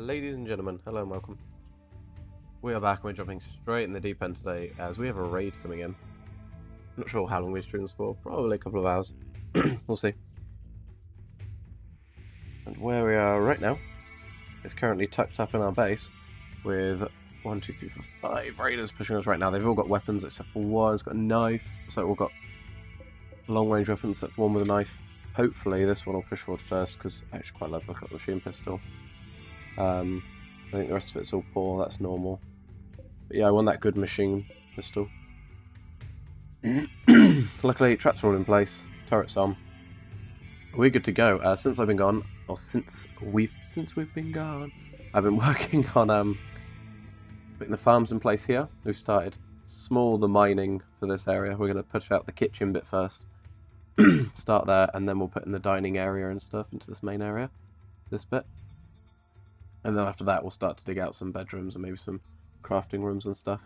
Ladies and gentlemen, hello and welcome. We are back and we're jumping straight in the deep end today as we have a raid coming in. Not sure how long we stream this for, probably a couple of hours. We'll see. And where we are right now is currently tucked up in our base with 1, 2, 3, 4, 5 raiders pushing us right now. They've all got weapons except for one. It's got a knife, so all got long range weapons except for one with a knife. Hopefully this one will push forward first because I actually quite love the machine pistol. I think the rest of it's all poor, that's normal. But yeah, I want that good machine pistol. Luckily, traps are all in place, turrets on. We're good to go. Since I've been gone, or since we've been gone, I've been working on putting the farms in place here. We've started the mining for this area. We're going to push out the kitchen bit first. Start there, and then we'll put in the dining area and stuff into this main area, this bit. And then after that, we'll start to dig out some bedrooms and maybe some crafting rooms and stuff.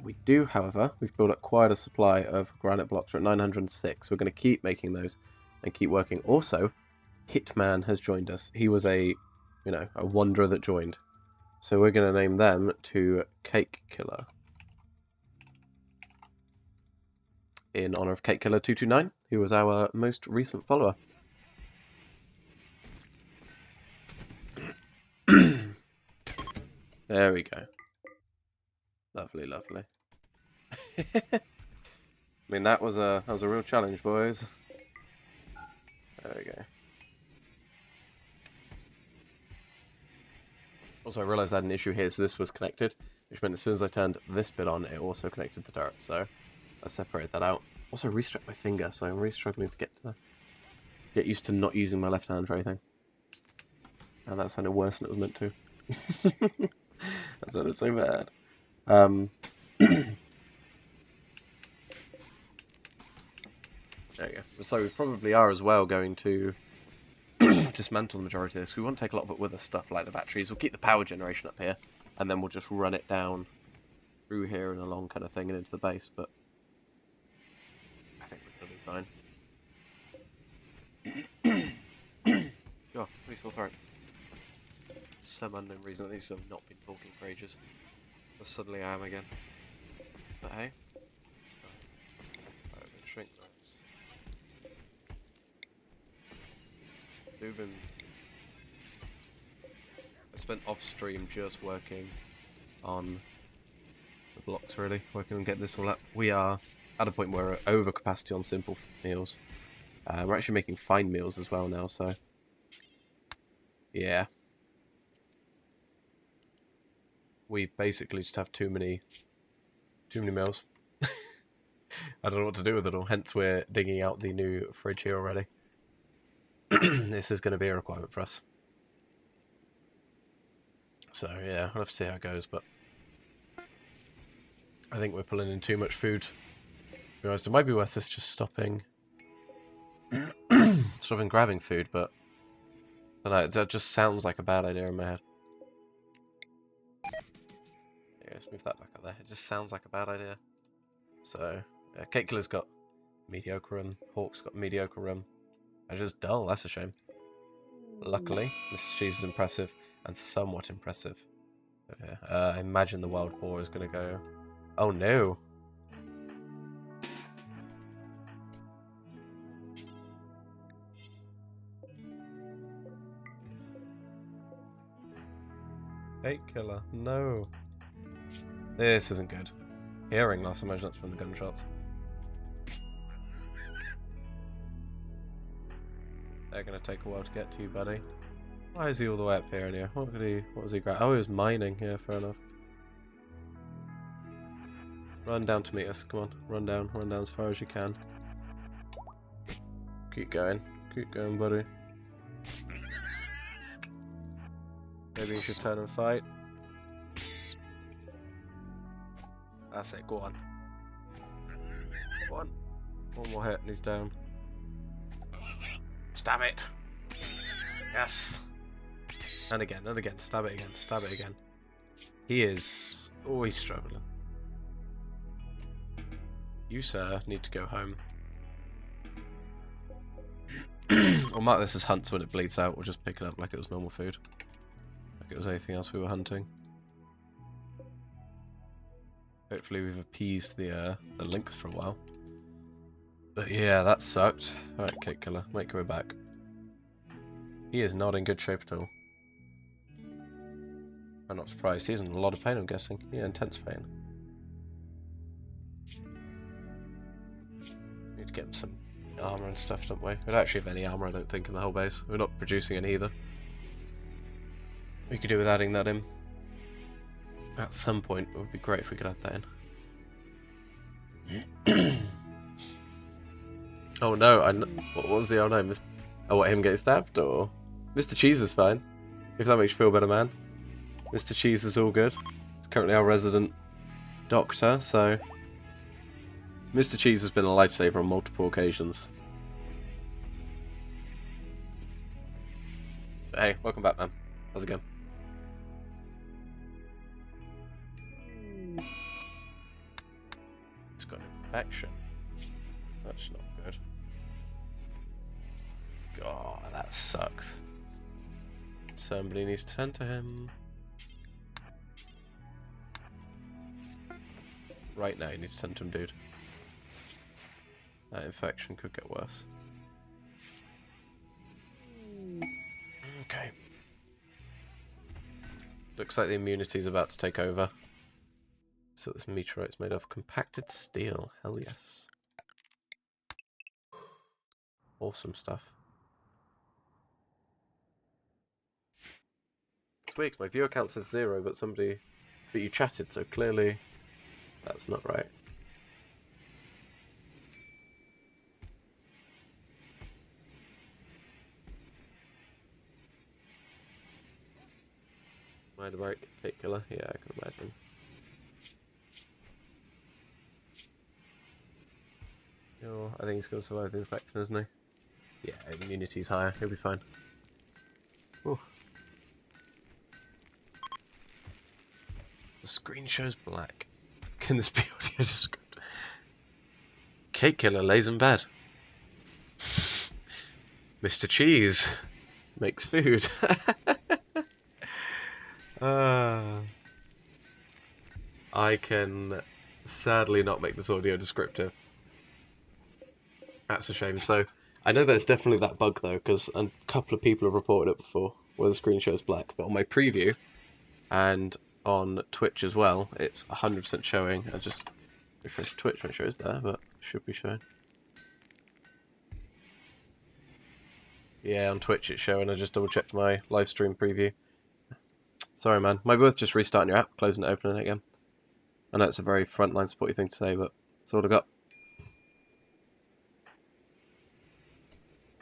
We do, however, we've built up quite a supply of granite blocks. We're at 906. We're going to keep making those and keep working. Also, Hitman has joined us. He was a wanderer that joined. So we're going to name them to Cake Killer, in honor of Cake Killer 229, who was our most recent follower. There we go. Lovely, lovely. I mean, that was a real challenge, boys. There we go. Also, I realised I had an issue here, so this was connected, which meant as soon as I turned this bit on, it also connected the turret, so I separated that out. Also, restruck my finger, so I'm really struggling to get used to not using my left hand for anything. And that sounded worse than it was meant to. That sounded so bad. There you go. So we probably are as well going to dismantle the majority of this. We won't take a lot of it with us, stuff like the batteries. We'll keep the power generation up here, and then we'll just run it down through here and along kind of thing and into the base, but I think we're going to be fine. Oh, pretty sore throat. Some unknown reason these have not been talking for ages. But suddenly I am again. But hey, it's fine. Alright, we'll shrink those. I spent off stream just working on the blocks, really. Working on getting this all up. We are at a point where we're over capacity on simple meals. We're actually making fine meals as well now, so yeah. We basically just have too many meals. I don't know what to do with it all, hence we're digging out the new fridge here already. This is going to be a requirement for us. So yeah, we'll have to see how it goes, but I think we're pulling in too much food. To be honest, it might be worth us just stopping grabbing food, but I don't know, that just sounds like a bad idea in my head. Let's move that back up there. It just sounds like a bad idea. So, Cake Killer's got mediocre room, Hawk's got mediocre room. I'm just dull, that's a shame. Luckily, Mrs. Cheese is impressive, and somewhat impressive. Okay. I imagine the Wild Boar is going to go... Oh no! Cake Killer, no! This isn't good. Hearing loss, I imagine that's from the gunshots. They're gonna take a while to get to you, buddy. Why is he all the way up here in here? What was he grab? Oh, he was mining. Yeah, fair enough. Run down to meet us. Come on, run down as far as you can. Keep going, buddy. Maybe you should turn and fight. That's it, go on. Go on. One more hit and he's down. Stab it! Yes! And again, stab it again. He is always struggling. You, sir, need to go home. We'll mark this as hunts when it bleeds out, we'll just pick it up like it was normal food. If it was anything else we were hunting. Hopefully we've appeased the lynx for a while. But yeah, that sucked. Alright, Cake Killer, make your way back. He is not in good shape at all. I'm not surprised. He's in a lot of pain, I'm guessing. Yeah, intense pain. Need to get him some armor and stuff, don't we? We don't actually have any armor, I don't think, in the whole base. We're not producing any either. We could do with adding that in. At some point, it would be great if we could add that in. Oh no, what was the oh no? Oh, what, him getting stabbed? Or Mr. Cheese is fine. If that makes you feel better, man. Mr. Cheese is all good. He's currently our resident doctor, so Mr. Cheese has been a lifesaver on multiple occasions. But hey, welcome back, man. How's it going? He's got an infection. That's not good. God, that sucks. Somebody needs to tend to him. Right now, you need to tend to him, dude. That infection could get worse. Okay. Looks like the immunity is about to take over. So this meteorite's made of compacted steel. Hell yes. Awesome stuff. It's weird, my viewer count says 0, but you chatted, so clearly that's not right. Mind about Cake Killer? Yeah, I can imagine. Oh, I think he's going to survive the infection, isn't he? Yeah, immunity's higher. He'll be fine. Ooh. The screen shows black. Can this be audio descriptor? Cake Killer lays in bed. Mr. Cheese makes food. I can sadly not make this audio descriptive. That's a shame. So, I know there's definitely that bug though, because a couple of people have reported it before, where the screen shows black. But on my preview, and on Twitch as well, it's 100% showing. I just refresh Twitch, make sure it's there, but it should be showing. Yeah, on Twitch it's showing. I just double checked my live stream preview. Sorry, man. Might be worth just restarting your app, closing it, opening it again. I know it's a very frontline supporty thing to say, but that's all I got.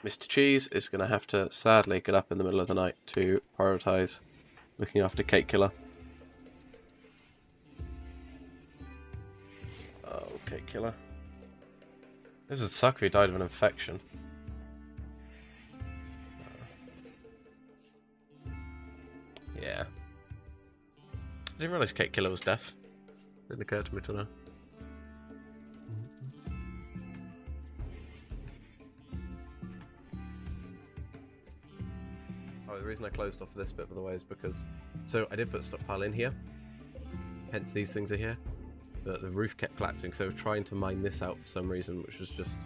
Mr. Cheese is going to have to sadly get up in the middle of the night to prioritise looking after Cake Killer. Oh, Cake Killer. This would suck if he died of an infection. Yeah. I didn't realise Cake Killer was deaf. Didn't occur to me till now. Oh, the reason I closed off this bit, by the way, is because... So, I did put a stockpile in here. Hence these things are here. But the roof kept collapsing, so I was trying to mine this out for some reason, which was just...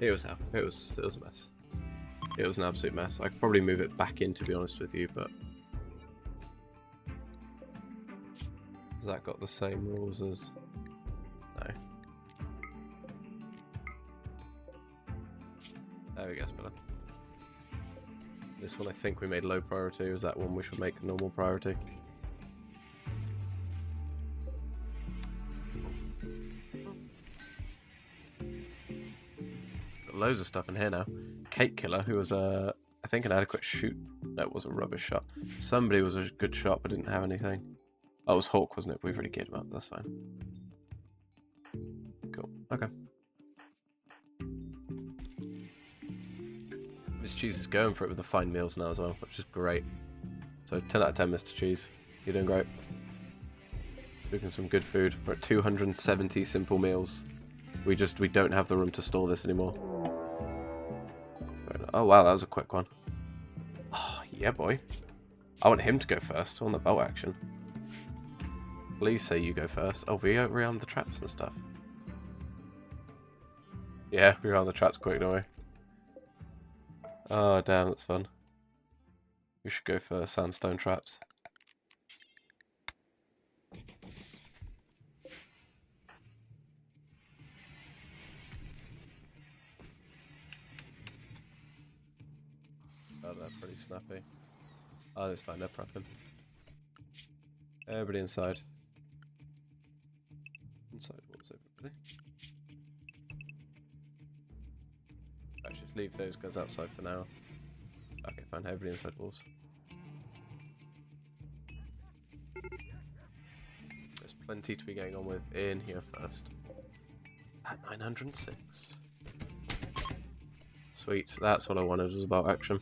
It was a mess. It was an absolute mess. I could probably move it back in, to be honest with you, but... Has that got the same rules as... No. There we go, it's better. This one I think we made low priority, or is that one we should make normal priority? Got loads of stuff in here now. Cake Killer, who was I think an adequate shoot. No, it was a rubbish shot. Somebody was a good shot but didn't have anything. Oh, it was Hawk, wasn't it? We've already geared him up, that's fine. Cool, okay. Mr. Cheese is going for it with the fine meals now as well, which is great. So 10 out of 10, Mr. Cheese. You're doing great. Cooking some good food. We're at 270 simple meals. We don't have the room to store this anymore. Oh wow, that was a quick one. Oh, yeah boy. I want him to go first. I want the bolt action. Please say you go first. Oh, we rearm the traps and stuff. Yeah, we rearm the traps quick, don't we? Oh, damn, that's fun. We should go for sandstone traps. Oh, they're pretty snappy. Oh, that's fine, they're prepping. Everybody inside. Inside walls, everybody. Actually, leave those guys outside for now. Okay, fine, everybody inside walls. There's plenty to be going on with in here first. At 906. Sweet, that's what I wanted, was about action.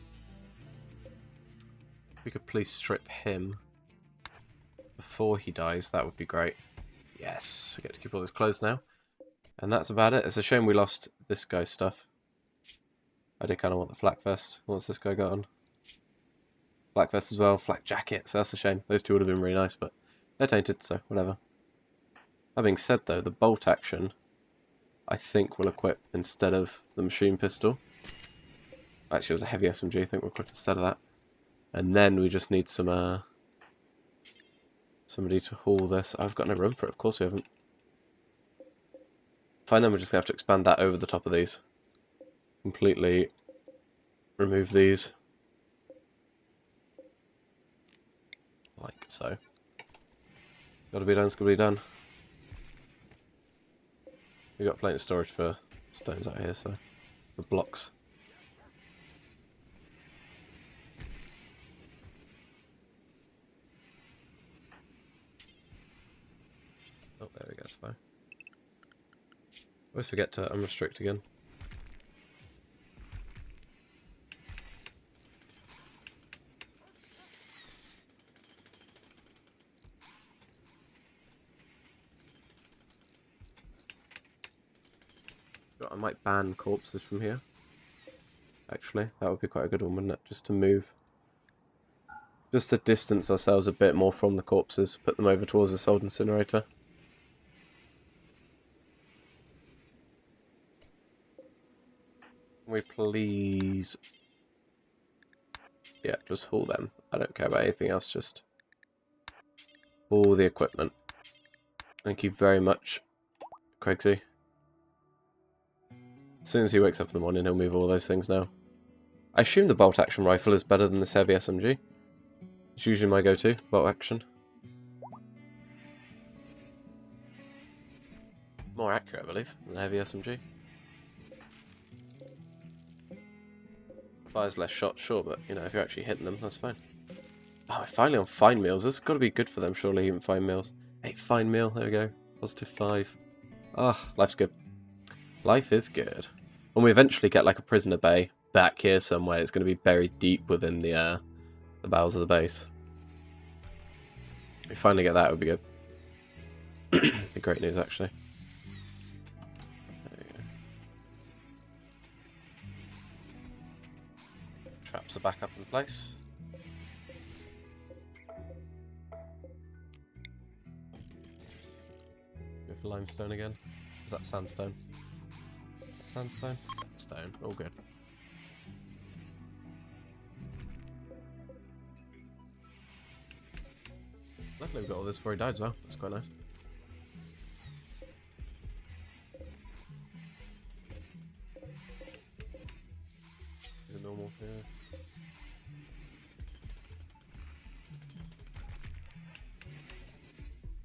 If we could please strip him before he dies, that would be great. Yes, I get to keep all his clothes now. And that's about it. It's a shame we lost this guy's stuff. I did kind of want the flak vest. What's this guy got on? Flak vest as well, flak jacket, so that's a shame. Those two would have been really nice, but they're tainted, so whatever. That being said though, the bolt action, I think we'll equip instead of the machine pistol. Actually, it was a heavy SMG, I think we'll equip instead of that. And then we just need some, somebody to haul this. I've got no room for it, of course we haven't. Fine, then we're just going to have to expand that over the top of these. Completely remove these. Like so. Gotta be done, it's gotta be done. We've got plenty of storage for stones out here, so for blocks. Oh, there we go, it's fine. Always forget to unrestrict again. I might ban corpses from here. Actually, that would be quite a good one, wouldn't it? Just to move. Just to distance ourselves a bit more from the corpses. Put them over towards the soul incinerator. Can we please... Yeah, just haul them. I don't care about anything else, just haul the equipment. Thank you very much, Craigsy. As soon as he wakes up in the morning, he'll move all those things now. I assume the bolt action rifle is better than this heavy SMG. It's usually my go-to, bolt action. More accurate, I believe, than the heavy SMG. Fires less shots, sure, but, you know, if you're actually hitting them, that's fine. Oh, finally on fine meals. This has got to be good for them, surely, even fine meals. 8 fine meal, there we go. Positive 5. Ah, life's good. Life is good. When we eventually get, like, a prisoner bay back here somewhere, it's going to be buried deep within the bowels of the base. If we finally get that, it would be good. Be great news, actually. There we go. Traps are back up in place. Go for limestone again. Is that sandstone? Sandstone? Sandstone. All good. Luckily we've got all this before he died as well. That's quite nice. Is it normal? Yeah.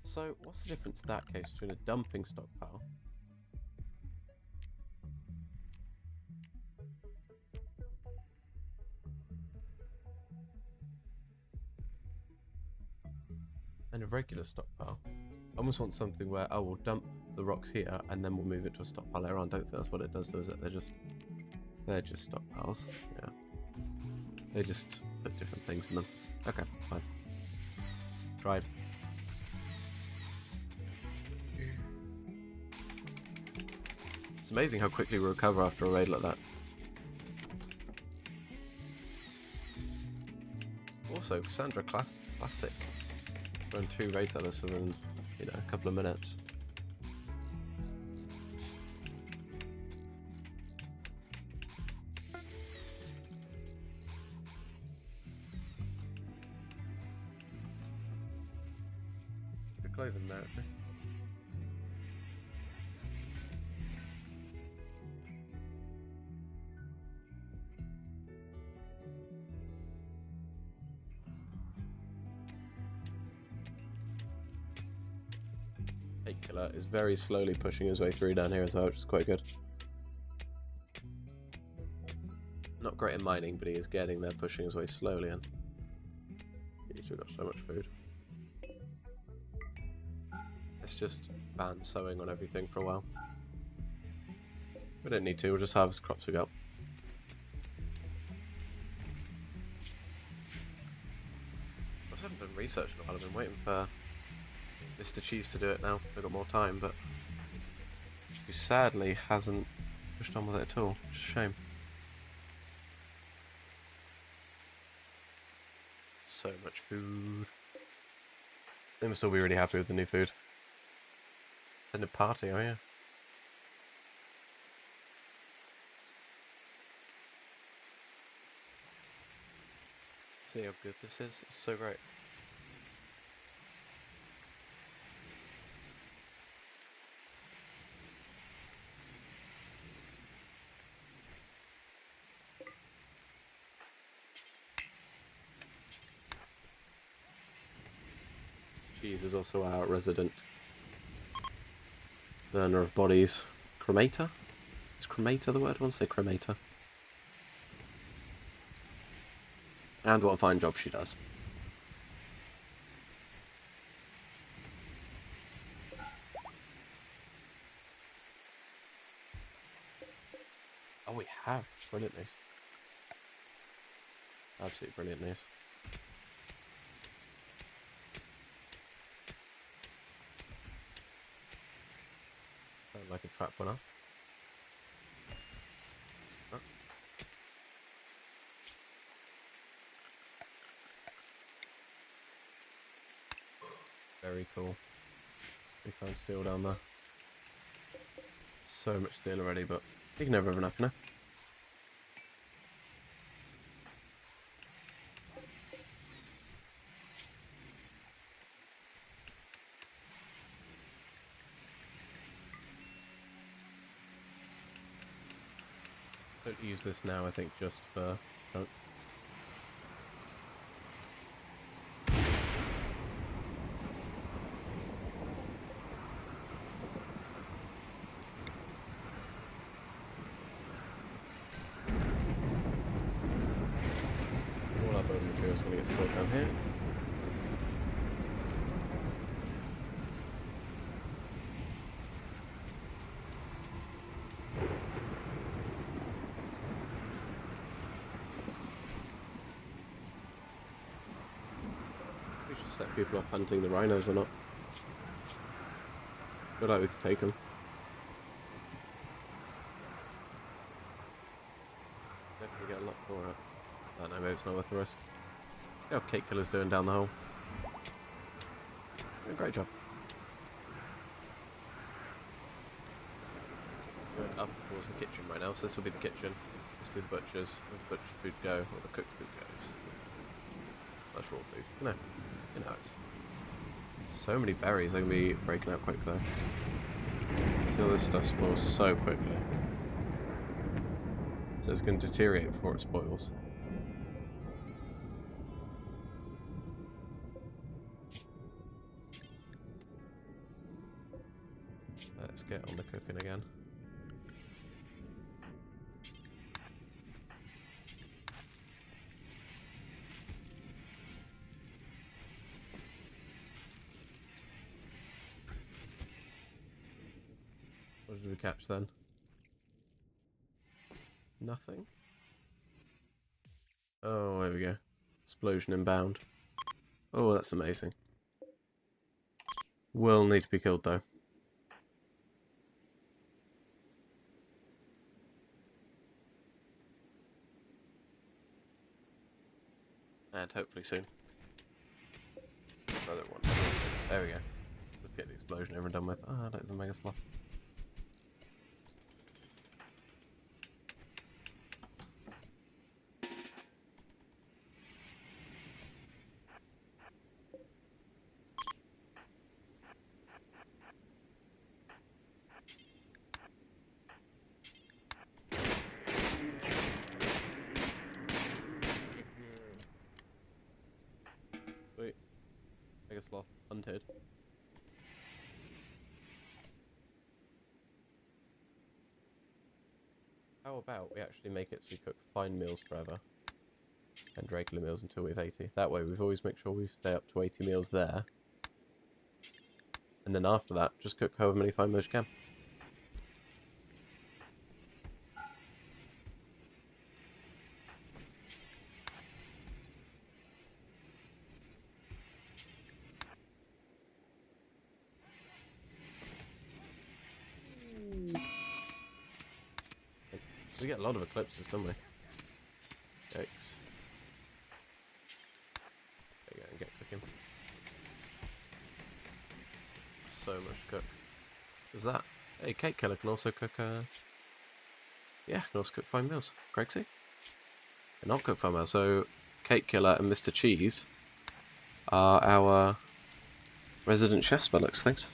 So, what's the difference in that case between a dumping stockpile and a regular stockpile? I almost want something where, oh, we'll dump the rocks here and then we'll move it to a stockpile later on. I don't think that's what it does though, is it? They're just stockpiles. Yeah. They just put different things in them. Okay, fine. Tried. It's amazing how quickly we recover after a raid like that. also Cassandra Classic. Run 2 raids at us within, you know, a couple of minutes. Good clothing there, actually. Hate Killer is very slowly pushing his way through down here as well, which is quite good. Not great at mining, but he is getting there, pushing his way slowly in. He's still got so much food. Let's just ban sowing on everything for a while. We don't need to, we'll just harvest crops we got. I haven't done research in a while, I've been waiting for Mr. Cheese to do it now. I've got more time, but he sadly hasn't pushed on with it at all, which is a shame. So much food. They must all be really happy with the new food. And a party, oh yeah. See how good this is? It's so great. Cheese is also our resident burner of bodies. Cremator? Is cremator the word? I want to say cremator. And what a fine job she does. Oh, we have. Brilliant news. Absolutely brilliant news. Sound like a trap went off. Oh. Very cool. We found steel down there. So much steel already, but you can never have enough, you know? Don't use this now, I think, just for chunks. All our building materials are going to get stored down here. We should set people off hunting the rhinos or not. I feel like we could take them. Definitely get a lot for it. I don't know, maybe it's not worth the risk. See how Cake Killer's doing down the hole. Doing a great job. Going up towards the kitchen right now, so this will be the kitchen. This will be the butcher's. Where the butcher's food go, or the cooked food goes. That's raw food. No, you know it's. So many berries, they're going to be breaking out quick though. See all this stuff spoils so quickly. So it's going to deteriorate before it spoils. Let's get on the cooking again. What did we catch then? Nothing? Oh, there we go. Explosion inbound. Oh, that's amazing. Will need to be killed though. And hopefully soon. Another one. There we go. Let's get the explosion over and done with. Ah, that is a mega sloth. Sweet. Mega sloth hunted. How about we actually make it so we cook fine meals forever and regular meals until we have 80. That way we've always make sure we stay up to 80 meals there. And then after that, just cook however many fine meals you can. We get a lot of eclipses, don't we? Yikes. There you go, and get cooking. So much to cook. What's that? Hey, Cake Killer can also cook, yeah, can also cook fine meals. Craigsy? And not cook fine meals. So, Cake Killer and Mr. Cheese are our resident chefs by looks of things.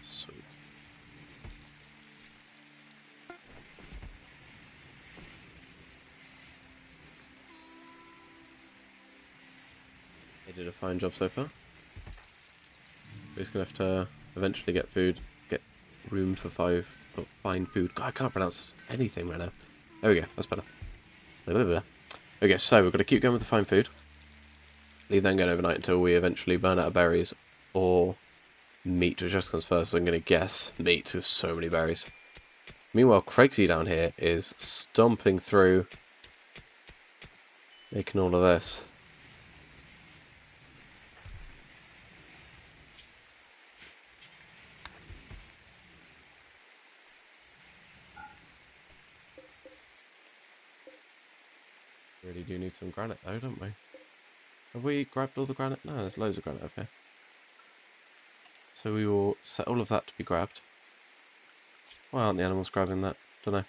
Sweet. They did a fine job so far. We're just gonna have to eventually get food, get room for fine food. God, I can't pronounce anything right now. There we go, that's better. Okay, so we've got to keep going with the fine food. Leave them going overnight until we eventually burn out of berries or meat, which just comes first. So I'm going to guess meat, because so many berries. Meanwhile, Craigsy down here is stomping through, making all of this. Really do need some granite though, don't we? Have we grabbed all the granite? No, there's loads of granite over here. So we will set all of that to be grabbed. Why aren't the animals grabbing that? Don't know.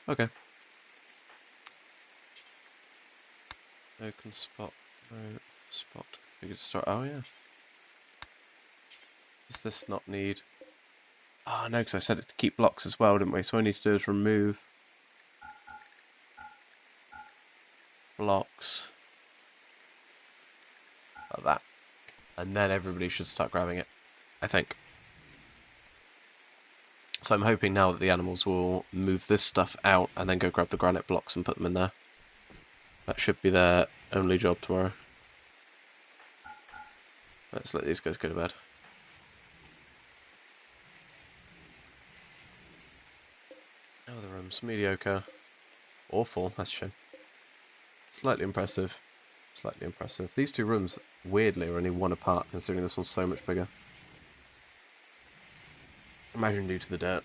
Okay. Open spot. No spot. We could start. Oh yeah. Does this not need? Oh no, because I said it to keep blocks as well, didn't we? So all I need to do is remove blocks like that, and then everybody should start grabbing it, I think. So I'm hoping now that the animals will move this stuff out and then go grab the granite blocks and put them in there. That should be their only job tomorrow. Let's let these guys go to bed. Oh, the room's mediocre. Awful, that's a shame. Slightly impressive. Slightly impressive. These two rooms, weirdly, are only one apart, considering this one's so much bigger. Imagine due to the dirt.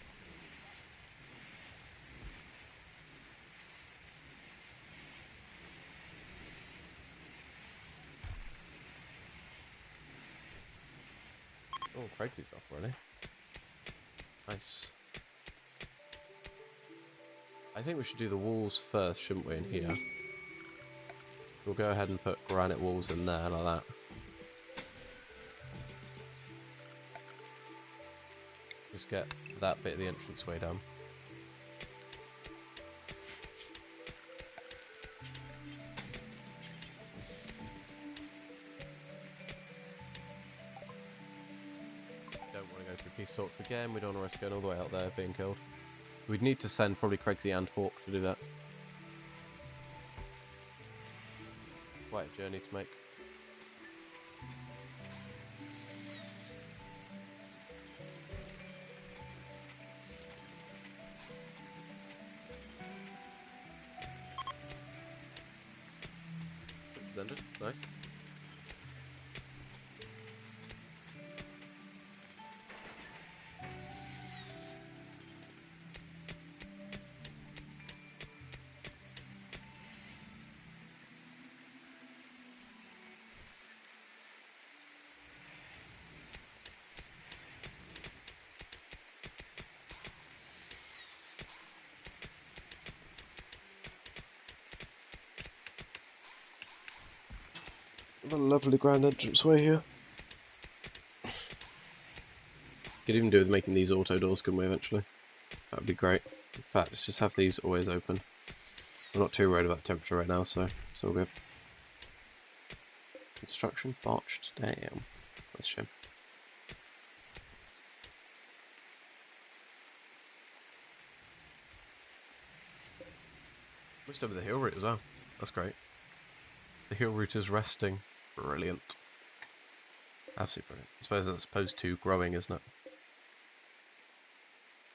Oh, Craigsy's off already. Nice. I think we should do the walls first, shouldn't we, in here? We'll go ahead and put granite walls in there, like that. Just get that bit of the entranceway down. Don't want to go through peace talks again, we don't want to risk going all the way out there being killed. We'd need to send probably Craigsy and Hawk to do that. Quite a journey to make. Ended. Nice. A lovely grand entranceway here. Could even do with making these auto doors, couldn't we, eventually? That would be great. In fact, let's just have these always open. I'm not too worried about temperature right now, so it's all good. Construction botched. Damn. That's a shame. Just over the hill route as well. That's great. The hill route is resting. Brilliant. Absolutely brilliant. I suppose that's opposed to growing, isn't it?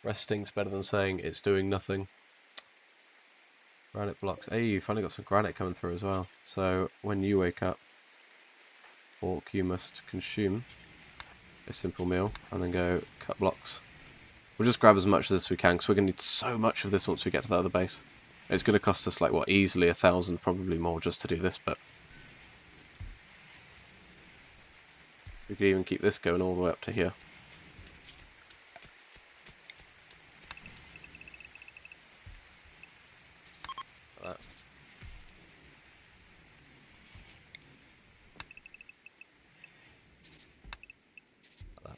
Resting's better than saying it's doing nothing. Granite blocks. Hey, you finally got some granite coming through as well. So when you wake up, Orc, you must consume a simple meal and then go cut blocks. We'll just grab as much of this as we can because we're going to need so much of this once we get to the other base. It's going to cost us like, what, easily 1,000, probably more just to do this, but we could even keep this going all the way up to here. Like that. Like that.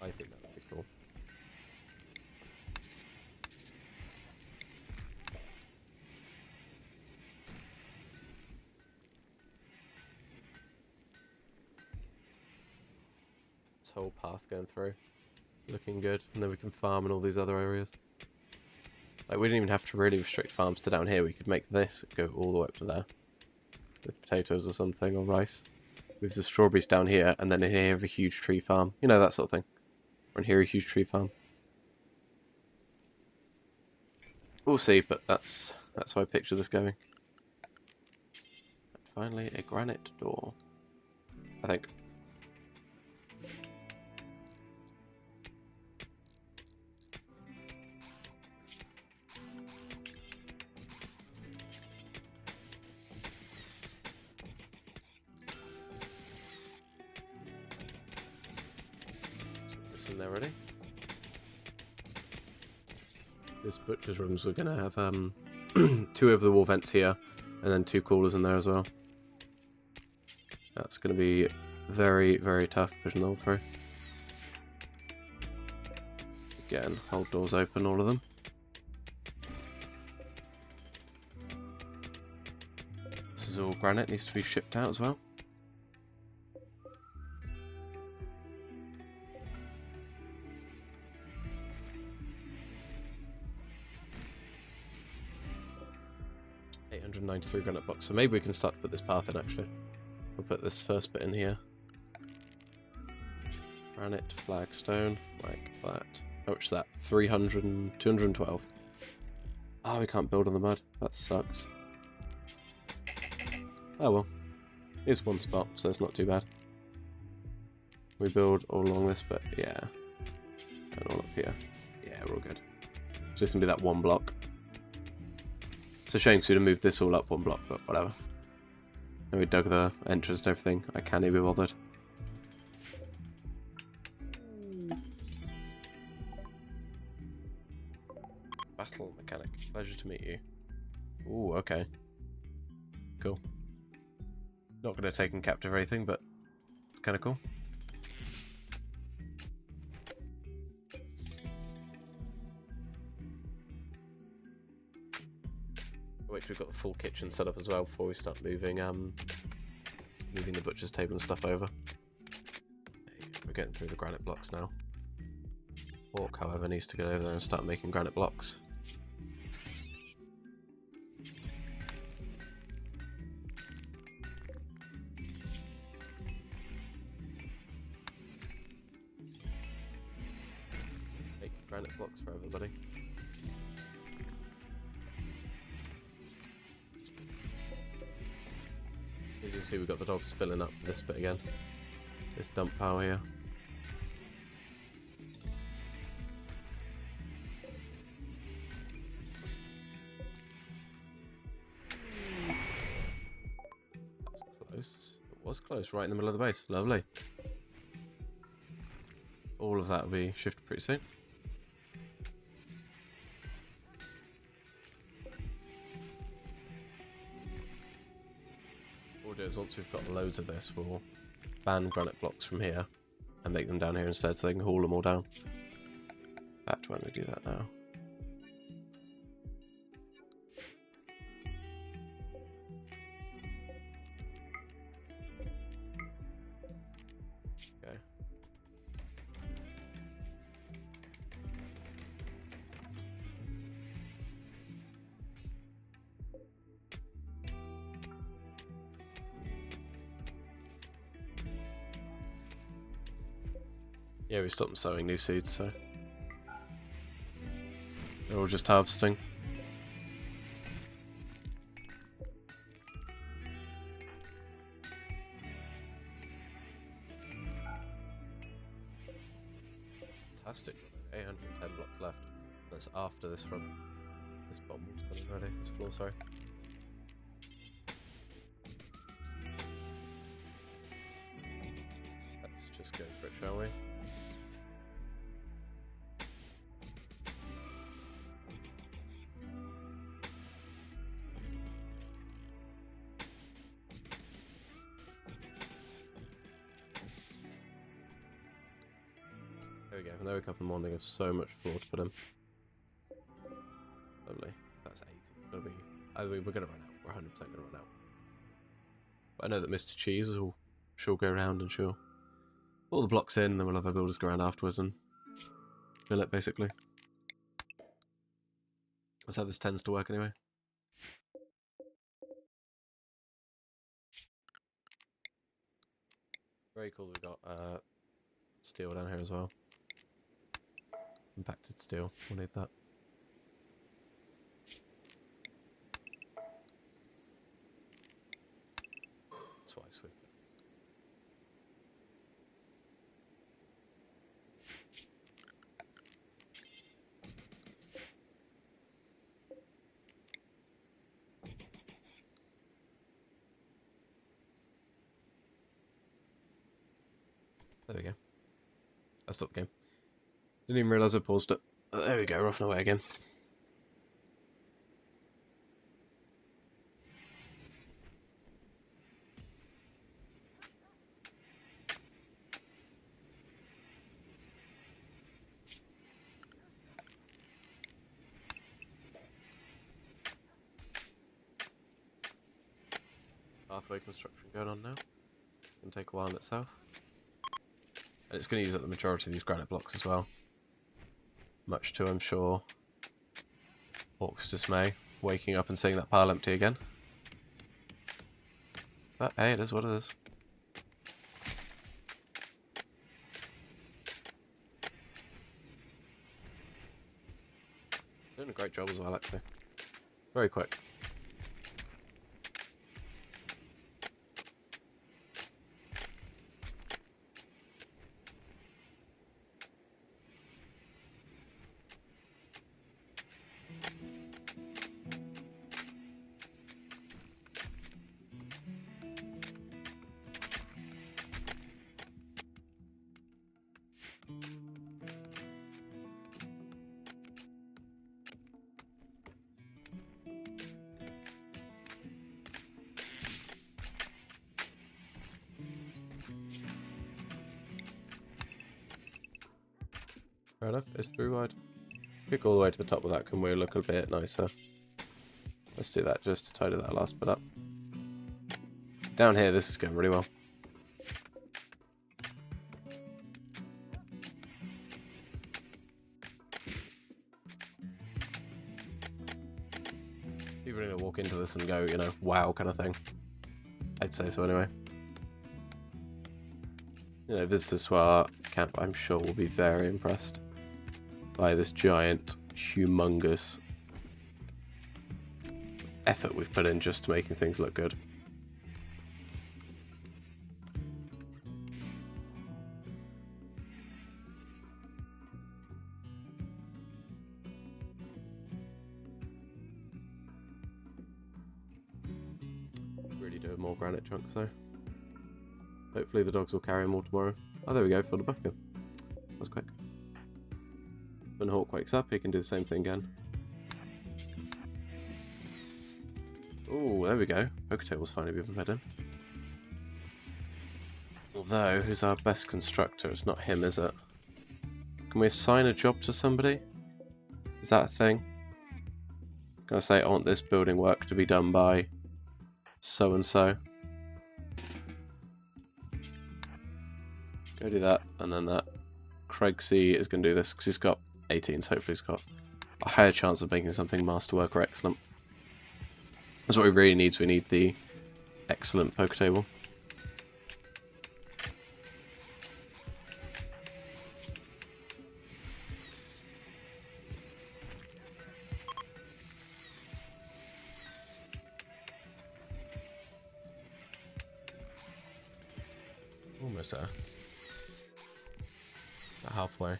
I think that would be cool. This whole path going through, looking good, and then we can farm in all these other areas. Like, we didn't even have to really restrict farms to down here. We could make this go all the way up to there with potatoes or something, or rice. With the strawberries down here, and then in here have a huge tree farm. You know, that sort of thing. Or in here a huge tree farm. We'll see, but that's how I picture this going. And finally, a granite door, I think. In there already. This butcher's rooms, we're gonna have 2 over the wall vents here, and then 2 coolers in there as well. That's gonna be very, very tough pushing them all through. Again, hold doors open, all of them. This is all granite, needs to be shipped out as well. .93 granite blocks, so maybe we can start to put this path in actually. We'll put this first bit in here. Granite, flagstone, like that. How much is that? 300 and 212. Oh, we can't build on the mud. That sucks. Oh well. Here's one spot, so it's not too bad. We build all along this, but yeah. And all up here. Yeah, we're all good. It's just gonna be that one block. It's a shame because we'd have moved this all up one block, but whatever. And we dug the entrance and everything. I can't even be bothered. Battle mechanic. Pleasure to meet you. Ooh, okay. Cool. Not going to take him captive or anything, but it's kind of cool. Wait till we've got the full kitchen set up as well before we start moving moving the butcher's table and stuff over. There you go. We're getting through the granite blocks now. Orc, however, needs to get over there and start making granite blocks. Make granite blocks for everybody. As you can see, we've got the dogs filling up this bit again. This dump pile here. Close. It was close, right in the middle of the base. Lovely. All of that will be shifted pretty soon. do is once we've got loads of this, we'll ban granite blocks from here and make them down here instead so they can haul them all down. In fact, why don't we do that now? Okay. Yeah, we stopped sowing new seeds, so they're all just harvesting. Fantastic. 810 blocks left. That's after this front. This bottom wall's gone in already. This floor, sorry. Let's just go for it, shall we? There we go, and they wake up in the morning, they have so much floor to put in. Lovely. That's 80. It's gonna be. I mean, we're gonna run out. We're 100% gonna run out. But I know that Mr. Cheese will. She'll go around and she'll. All the blocks in, and then we'll have our builders go around afterwards and. Fill it, basically. That's how this tends to work anyway. Very cool that we got steel down here as well. Impacted steel, we'll need that. That's why I sweep it. There we go. I stopped the game. Didn't even realise I paused it. There we go, we're off and away again. Pathway construction going on now. Gonna take a while in itself. And it's going to use up the majority of these granite blocks as well. Much to, I'm sure, Orc's dismay, waking up and seeing that pile empty again. But hey, it is what it is. Doing a great job as well, actually. Very quick. Fair enough, it's through wide. Kick all the way to the top of that, can we look a bit nicer? Let's do that just to tidy that last bit up. Down here, this is going really well. People are going to walk into this and go, you know, wow kind of thing. I'd say so anyway. You know, visitors to our camp, I'm sure, will be very impressed by this giant, humongous effort we've put in just to making things look good. Really doing more granite chunks though. Hopefully the dogs will carry them all tomorrow. Oh, there we go, filled it back up. That's quick. When Hawk wakes up, he can do the same thing again. Oh, there we go. Poketail's finally been fed in. Although, who's our best constructor? It's not him, is it? Can we assign a job to somebody? Is that a thing? Can I say I want this building work to be done by so and so? Go do that, and then that. Craig C is going to do this because he's got 18, so hopefully he's got a higher chance of making something masterwork or excellent. That's what we really need. We need the excellent poker table. Almost there. About halfway.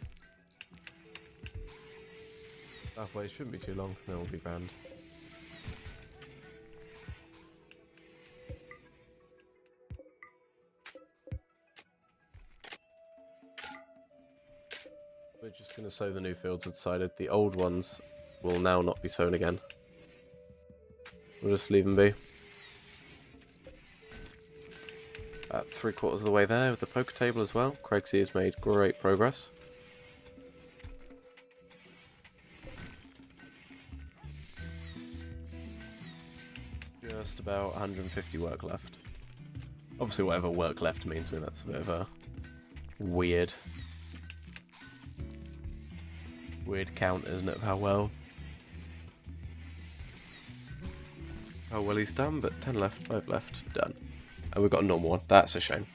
Halfway shouldn't be too long, then we'll be grand. We're just going to sow the new fields, I decided. The old ones will now not be sown again. We'll just leave them be. About 3/4 of the way there with the poker table as well. Craigsy has made great progress. Just about 150 work left. Obviously whatever work left means, I mean that's a bit of a weird count, isn't it, of how well he's done, but 10 left, 5 left, done. And we've got a normal one. That's a shame.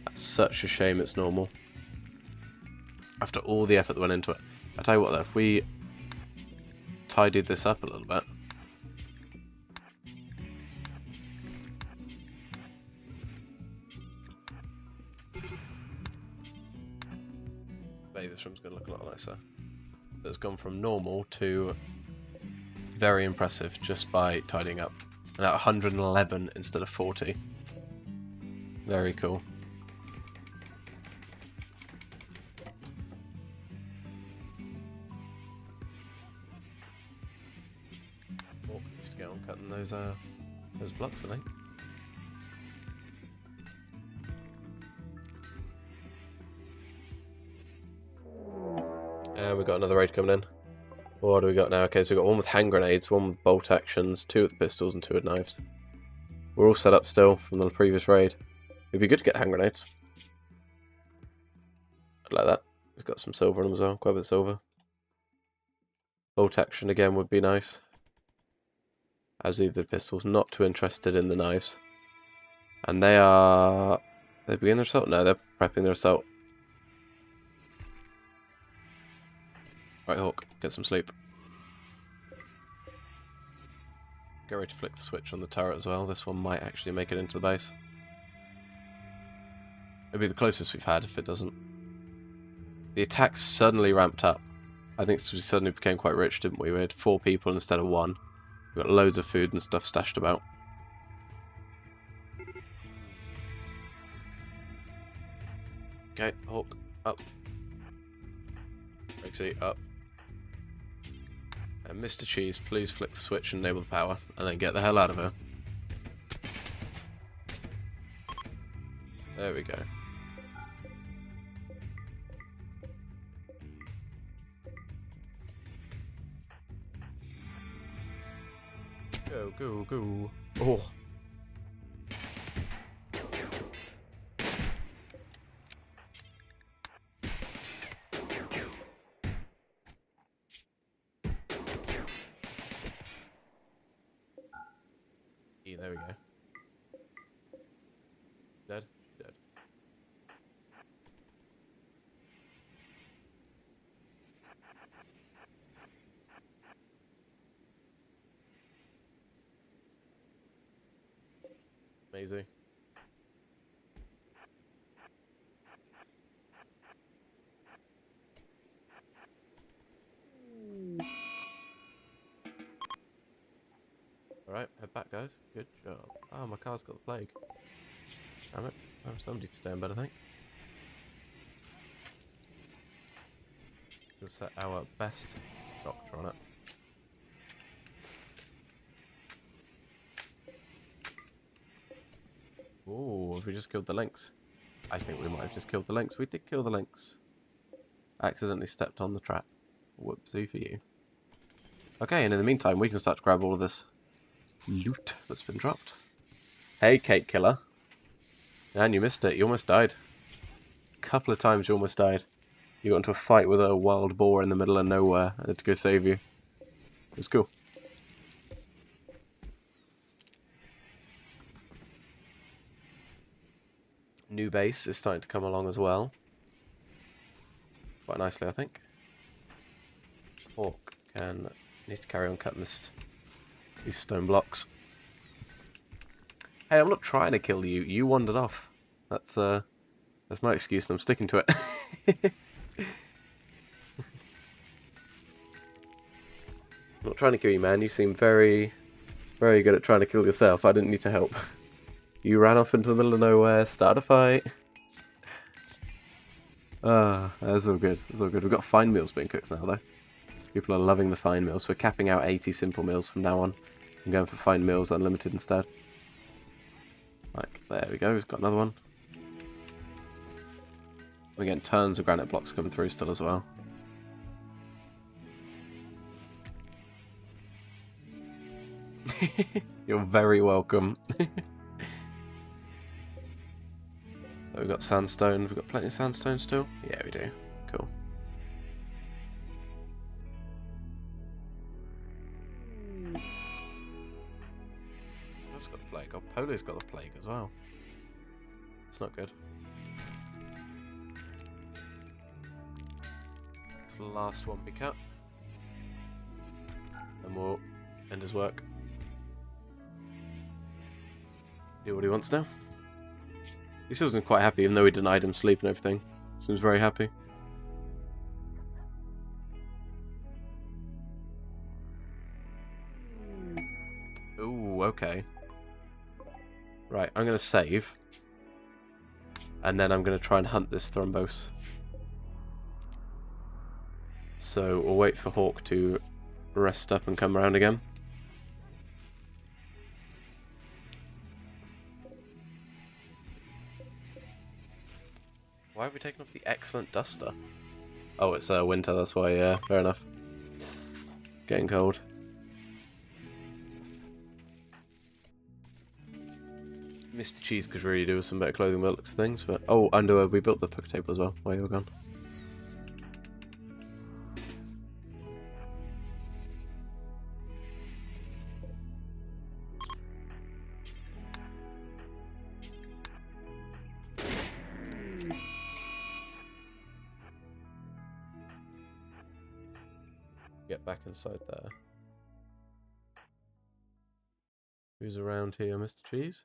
That's such a shame it's normal. After all the effort that went into it. I tell you what though, if we tidied this up a little bit. Maybe this room's going to look a lot nicer. But it's gone from normal to very impressive just by tidying up. And at 111 instead of 40. Very cool. Walk needs to get on cutting those blocks, I think. And we've got another raid coming in. What do we got now? Okay, so we've got one with hand grenades, one with bolt actions, 2 with pistols, and 2 with knives. We're all set up still from the previous raid. It'd be good to get hand grenades. I'd like that. He's got some silver on them as well. Quite a bit of silver. Bolt action again would be nice. As are the pistols. Not too interested in the knives. And they are... They begin their assault? No, they're prepping their assault. Right, Hawk, get some sleep. Get ready to flick the switch on the turret as well. This one might actually make it into the base. It'll be the closest we've had if it doesn't. The attack suddenly ramped up. I think we suddenly became quite rich, didn't we? We had 4 people instead of 1. We got loads of food and stuff stashed about. Okay, Hawk, up. Rexy, up. And Mr. Cheese, please flick the switch and enable the power, and then get the hell out of here. There we go. Go, go, go. Oh. Yeah, there we go. Dead? Dead. Amazing. Alright, head back, guys. Good job. Oh, my car's got the plague. Damn it. I'm somebody to stay in bed, I think. We'll set our best doctor on it. Ooh, have we just killed the lynx? I think we might have just killed the lynx. We did kill the lynx. Accidentally stepped on the trap. Whoopsie for you. Okay, and in the meantime, we can start to grab all of this loot that's been dropped. Hey, Cake Killer. Man, you missed it. You almost died. A couple of times you almost died. You got into a fight with a wild boar in the middle of nowhere. I had to go save you. It was cool. New base is starting to come along as well. Quite nicely, I think. Hawk needs to carry on cutting these stone blocks. Hey, I'm not trying to kill you. You wandered off. That's my excuse, and I'm sticking to it. I'm not trying to kill you, man. You seem very, very good at trying to kill yourself. I didn't need to help. You ran off into the middle of nowhere, started a fight. That's all good. That's all good. We've got fine meals being cooked now, though. People are loving the fine meals. We're capping out 80 simple meals from now on. I'm going for fine meals unlimited instead. Like, there we go. We've got another one. We're getting tons of granite blocks coming through still as well. You're very welcome. We've got sandstone. We've got plenty of sandstone still. Yeah, we do. Cool. Who's got the plague? Oh, Polo's got the plague as well. It's not good. It's the last one we cut. And we'll end his work. Do what he wants now. He still wasn't quite happy, even though we denied him sleep and everything. Seems very happy. Ooh, okay. Right, I'm going to save. And then I'm going to try and hunt this thrombose. So we'll wait for Hawk to rest up and come around again. Why have we taken off the excellent duster? Oh, it's winter, that's why, yeah, fair enough. Getting cold. Mr. Cheese could really do with some better clothing builds things, but... Oh, underwear, we built the poker table as well, while you were gone. Get back inside there. Who's around here, Mr. Cheese?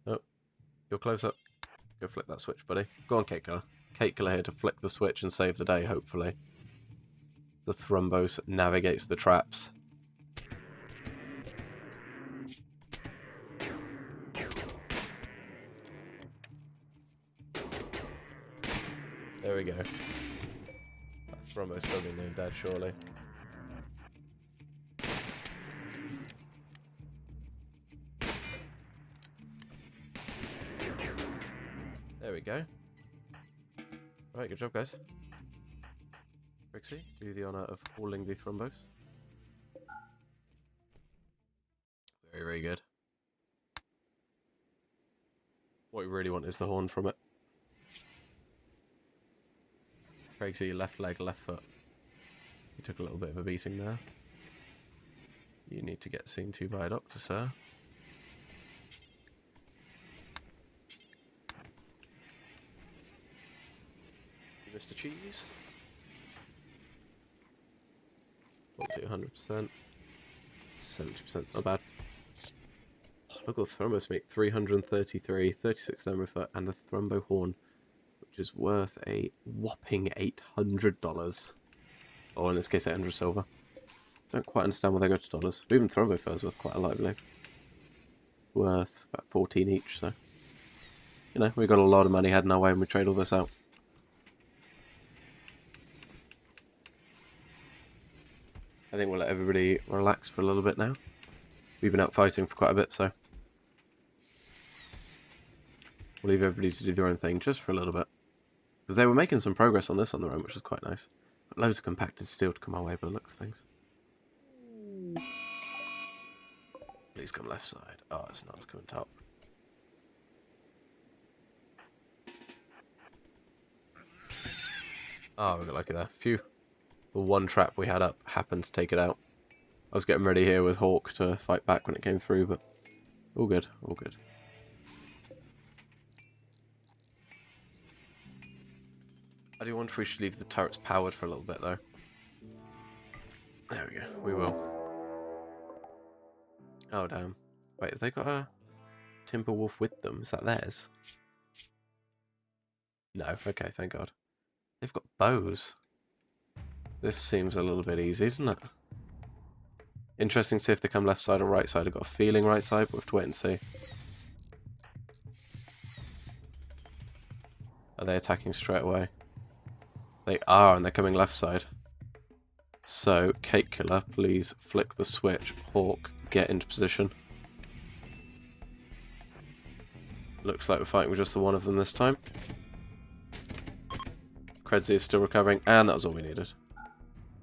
Oh, you're close up. Go flick that switch, buddy. Go on, Cake Killer. Cake Killer here to flick the switch and save the day, hopefully. The thrombose navigates the traps. There we go. That thrombose still being named dead, surely. There we go. Alright, good job, guys. Trixie, do the honour of hauling the thrombose. Very, very good. What we really want is the horn from it. Trixie, left leg, left foot. You took a little bit of a beating there. You need to get seen to by a doctor, sir. Mr. Cheese. 100%. 70%, not bad. Oh, look at the thrombose, mate. 333, 36 thermofoot, and the thrombo horn, which is worth a whopping $800. Or in this case, 800 silver. Don't quite understand why they go to dollars. But even thrombo fur is worth quite a lot, I believe. Worth about 14 each, so. You know, we got a lot of money heading our way when we trade all this out. I think we'll let everybody relax for a little bit now. We've been out fighting for quite a bit, so. We'll leave everybody to do their own thing just for a little bit. Because they were making some progress on this on their own, which was quite nice. But loads of compacted steel to come our way by the looks of things. Please come left side. Oh, it's not. It's coming top. Oh, we got lucky there. Phew. The one trap we had up happened to take it out. I was getting ready here with Hawk to fight back when it came through, but all good, all good. I do wonder if we should leave the turrets powered for a little bit, though. There we go, we will. Oh, damn. Wait, have they got a Timberwolf with them? Is that theirs? No, okay, thank God. They've got bows. This seems a little bit easy, doesn't it? Interesting to see if they come left side or right side. I've got a feeling right side, but we'll have to wait and see. Are they attacking straight away? They are, and they're coming left side. So, Cake Killer, please flick the switch. Hawk, get into position. Looks like we're fighting with just the one of them this time. Kredsy is still recovering, and that was all we needed.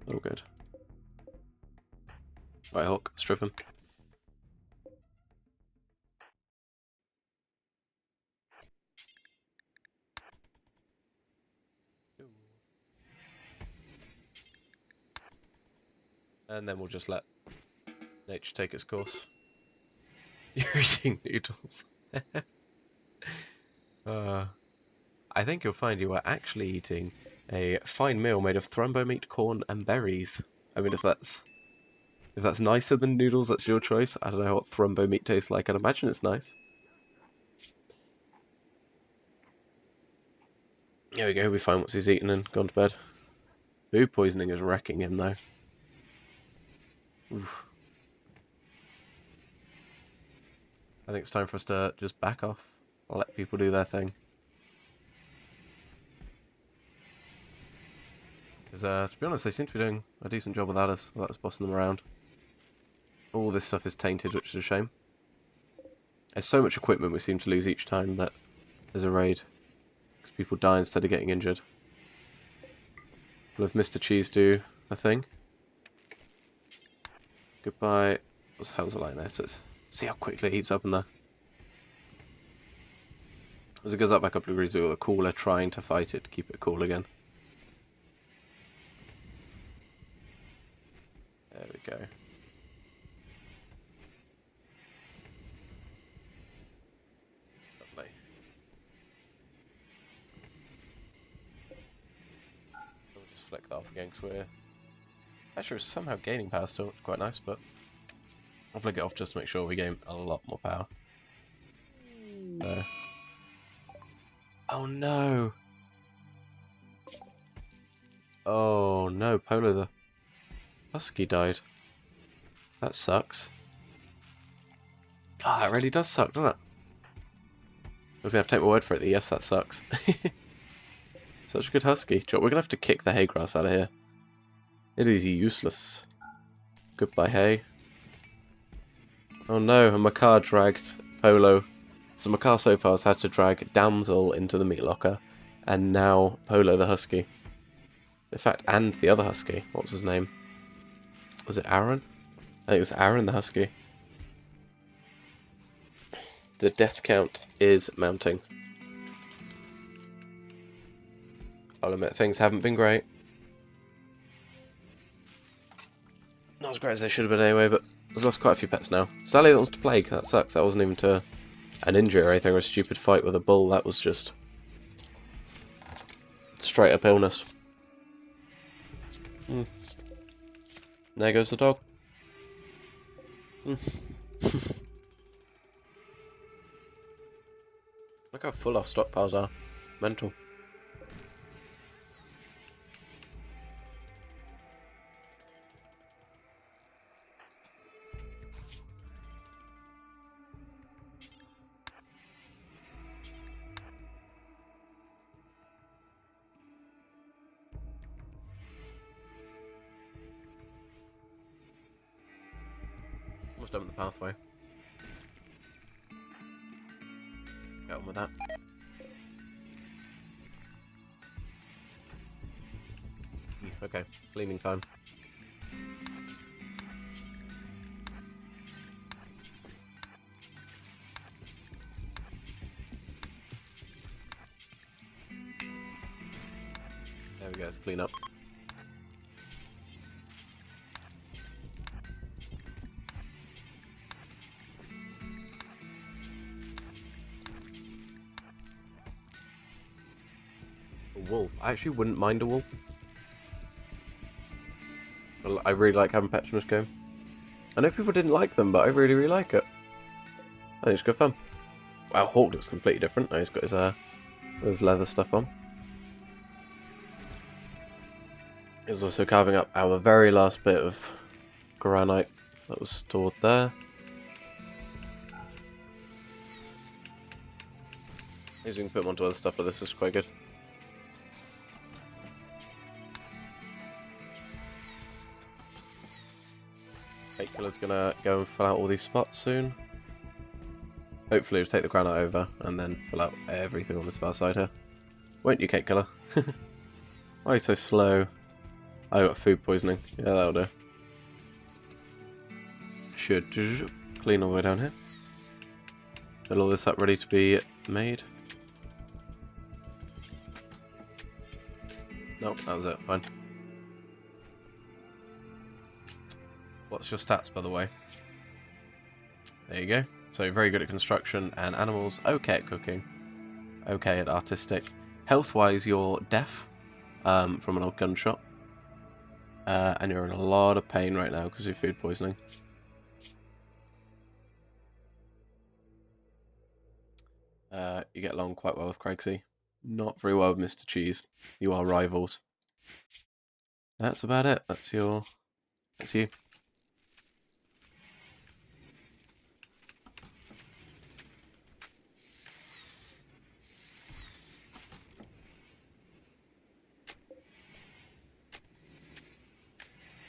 All good. Right, Hawk, strip him. And then we'll just let nature take its course. You're eating noodles. I think you'll find you are actually eating a fine meal made of thrumbo meat, corn, and berries. I mean, if that's nicer than noodles, that's your choice. I don't know what thrumbo meat tastes like. I'd imagine it's nice. There we go. He'll be fine once he's eaten and gone to bed. Food poisoning is wrecking him, though. Oof. I think it's time for us to just back off. Let people do their thing. Because, to be honest, they seem to be doing a decent job without us bossing them around. All this stuff is tainted, which is a shame. There's so much equipment we seem to lose each time that there's a raid. Because people die instead of getting injured. Will have Mr. Cheese do a thing. Goodbye. What the hell's the line there? So see how quickly it heats up in there. As it goes up by a couple of degrees, we've got the cooler trying to fight it to keep it cool again. There we go. Lovely. We'll just flick that off again because we're actually somehow gaining power still, which is quite nice, but I'll flick it off just to make sure we gain a lot more power. Oh no! Oh no, Polo the Husky died. That sucks. Ah, oh, that really does suck, doesn't it? I was gonna have to take my word for it that yes, that sucks. Such a good Husky. We're gonna have to kick the hay grass out of here. It is useless. Goodbye, hay. Oh no, a Macaw dragged Polo. So Macaw so far has had to drag Damsel into the meat locker, and now Polo the Husky. In fact, and the other Husky. What's his name? Was it Aaron? I think it's Aaron the Husky. The death count is mounting. I'll admit, things haven't been great. Not as great as they should have been anyway, but we've lost quite a few pets now. Sally that was to plague, that sucks. That wasn't even to an injury or anything, or a stupid fight with a bull. That was just straight up illness. There goes the dog. Look how full our stockpiles are. Mental. Almost done with the pathway. Get on with that. Okay, cleaning time. There we go, let's clean up. A wolf. I actually wouldn't mind a wolf. I really like having pets in this game. I know people didn't like them, but I really, really like it. I think it's good fun. Wow, Hawk looks completely different. Now he's got his leather stuff on. He's also carving up our very last bit of granite that was stored there. You can put them onto other stuff, but this is quite good. Fake Killer's gonna go and fill out all these spots soon. Hopefully we'll take the granite over and then fill out everything on this far side here. Won't you, Cake Killer? Why are you so slow? I got food poisoning. Yeah, that'll do. Should clean all the way down here. Fill all this up ready to be made. Nope, that was it. Fine. What's your stats, by the way? There you go. So very good at construction and animals, okay at cooking, okay at artistic. Health-wise, you're deaf from an old gunshot, and you're in a lot of pain right now because of food poisoning. You get along quite well with Craigsy. Not very well with Mr. Cheese. You are rivals. That's about it. That's you.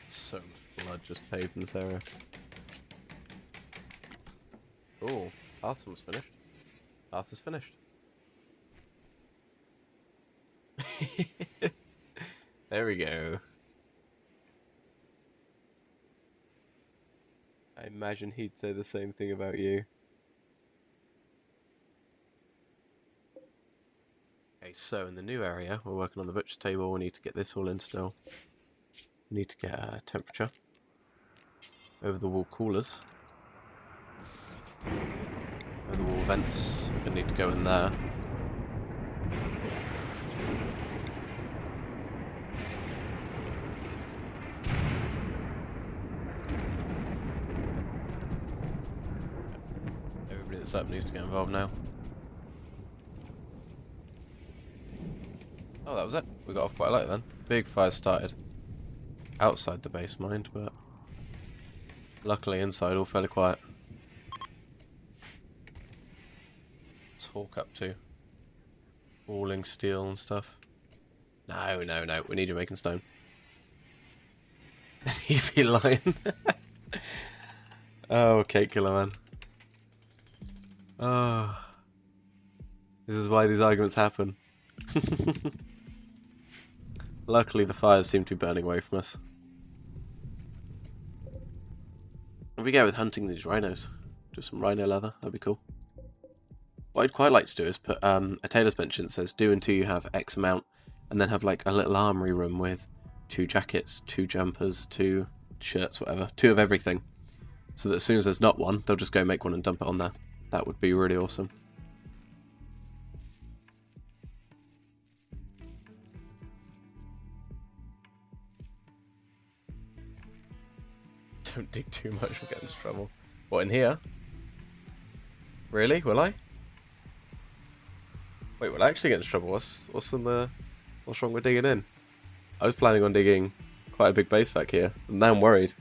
So much blood just paved in this area. Oh, Arsenal's finished. Arthur's finished. There we go. I imagine he'd say the same thing about you. Okay, so in the new area, we're working on the butcher table. We need to get this all in still. We need to get a temperature over the wall coolers. Over the wall vents, we need to go in there. Everybody that's up needs to get involved now. Oh, that was it. We got off quite late then. Big fire started outside the base, mind, but luckily inside all fairly quiet. What's Hawk up to? Walling steel and stuff. No, no, no. We need you making stone. You'd be lying. Oh, Cake Killer, man. Oh. This is why these arguments happen. Luckily, the fires seem to be burning away from us. If we go with hunting these rhinos, do some rhino leather, that'd be cool. What I'd quite like to do is put a tailor's bench that says do until you have X amount, and then have like a little armory room with 2 jackets, 2 jumpers, 2 shirts, whatever, 2 of everything. So that as soon as there's not one, they'll just go make one and dump it on there. That would be really awesome. Don't dig too much, we'll get into trouble. What, in here? Really? Will I? Wait, will I actually get into trouble? What's wrong with digging in? I was planning on digging quite a big base back here, and now I'm worried.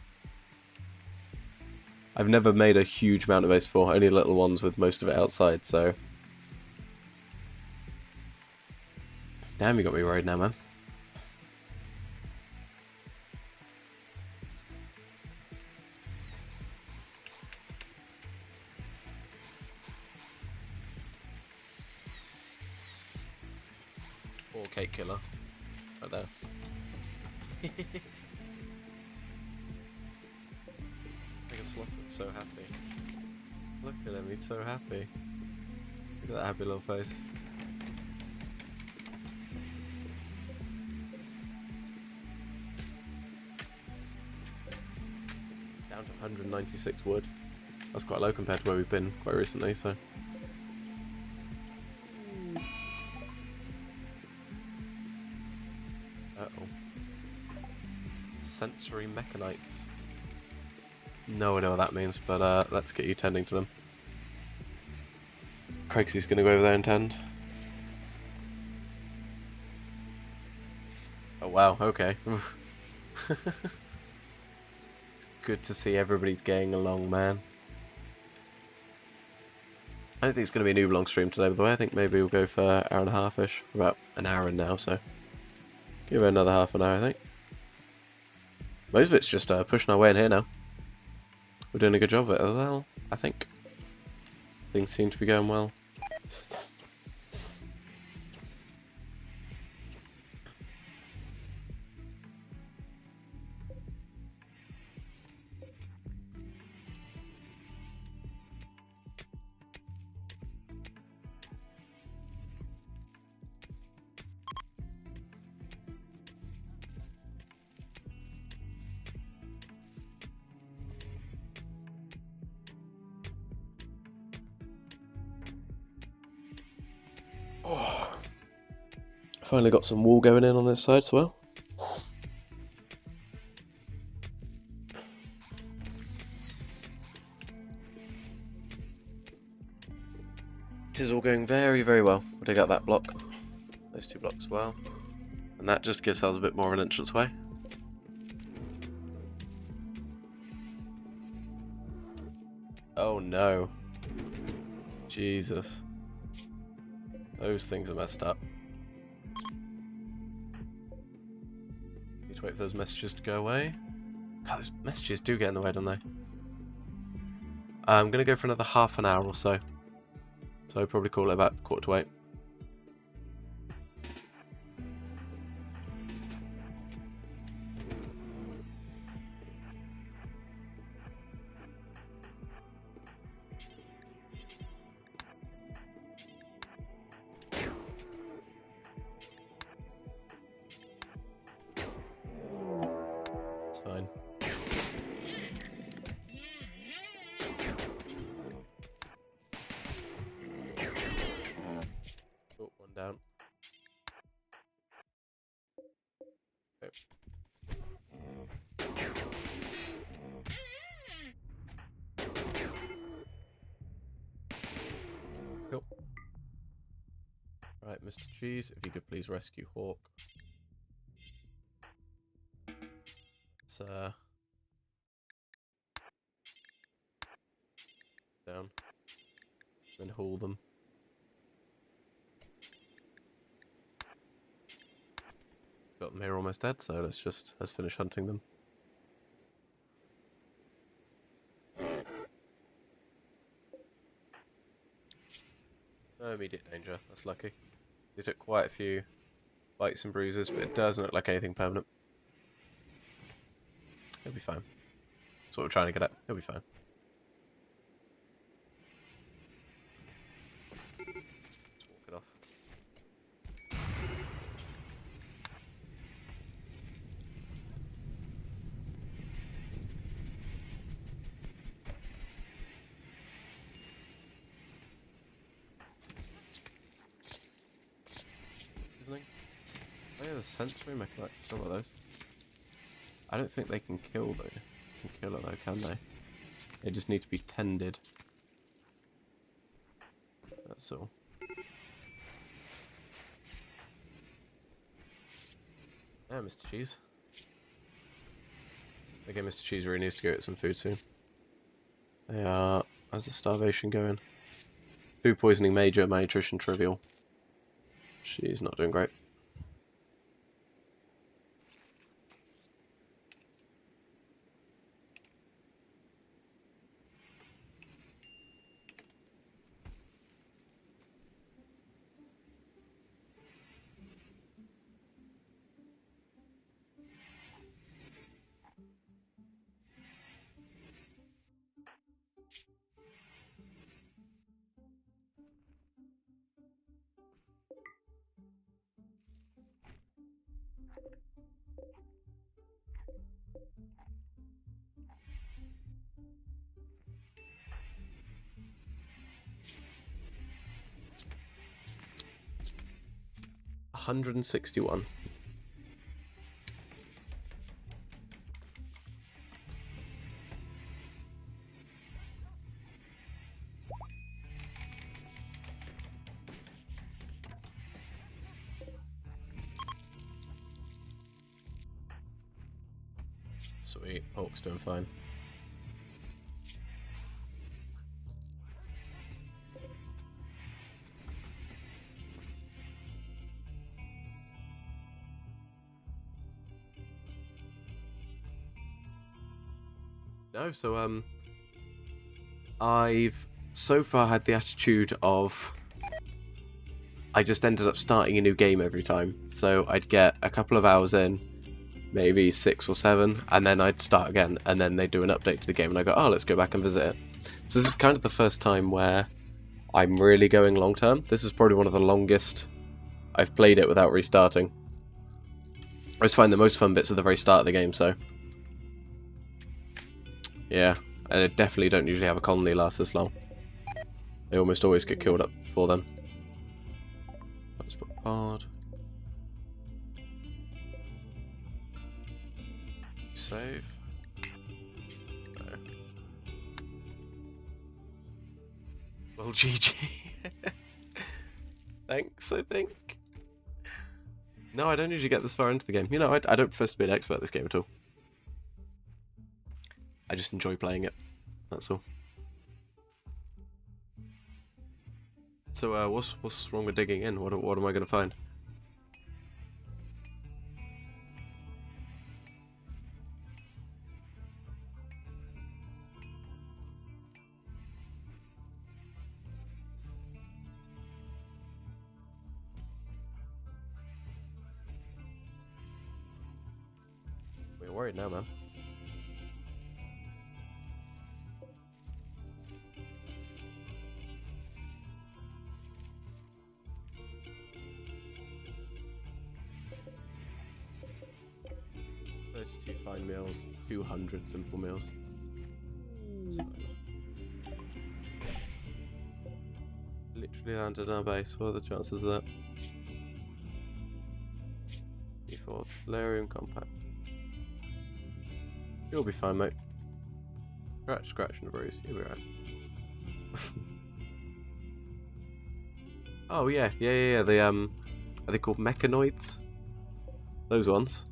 I've never made a huge amount of base before, only little ones with most of it outside, so... Damn, you got me worried now, man. Poor Cake Killer. Right there. Like a sloth looks so happy. Look at him, he's so happy. Look at that happy little face. Down to 196 wood. That's quite low compared to where we've been quite recently, so. Uh-oh. Sensory mechanites. No idea what that means, but let's get you tending to them. Craigsy's gonna go over there and tend. Oh wow, okay. It's good to see everybody's getting along, man. I don't think it's going to be an uber long stream today, by the way. I think maybe we'll go for an hour and a half-ish. About an hour in now, so give it another half an hour, I think. Most of it's just pushing our way in here now. We're doing a good job of it as well, I think. Things seem to be going well. Oh. Finally got some wool going in on this side as well. This is all going very, very well. We'll dig out that block. Those two blocks as well. And that just gives us a bit more of an entrance way. Oh no. Jesus. Those things are messed up. Need to wait for those messages to go away. God, those messages do get in the way, don't they? I'm going to go for another half an hour or so. So I'll probably call it about 7:45. It's fine. Oh, one down. Okay. Cool. Right, Mr. Cheese, if you could please rescue Hawk. Let's down. Then haul them. Got them here almost dead, so let's finish hunting them. No immediate danger, that's lucky. They took quite a few bites and bruises, but it doesn't look like anything permanent. He'll be fine. That's what we're trying to get at. He'll be fine. Let's walk it off. Isn't he? Oh yeah, the sensory mechanics. I forgot about those. I don't think they can kill though. Can kill it though, can they? They just need to be tended. That's all. Yeah, Mr. Cheese. Okay, Mr. Cheese really needs to go get some food soon. They are... How's the starvation going? Food poisoning major, malnutrition trivial. She's not doing great. 161. Sweet, Hulk's doing fine. No, so I've so far had the attitude of I just ended up starting a new game every time. So I'd get a couple of hours in, maybe 6 or 7, and then I'd start again, and then they'd do an update to the game, and I go, oh, let's go back and visit it. So this is kind of the first time where I'm really going long term. This is probably one of the longest I've played it without restarting. I always find the most fun bits at the very start of the game, so yeah, and I definitely don't usually have a colony last this long. They almost always get killed up before then. Let's put hard. Save. No. Well, GG. Thanks, I think. No, I don't usually get this far into the game. You know, I don't profess to be an expert at this game at all. I just enjoy playing it. That's all. So, what's wrong with digging in? What am I gonna find? We're worried now, man. Two fine meals, 200 simple meals. That's fine. Literally landed on our base. What are the chances of that? E4 Valerium compact. You'll be fine, mate. Scratch and a bruise. You'll be right. Oh yeah. The are they called mechanoids? Those ones.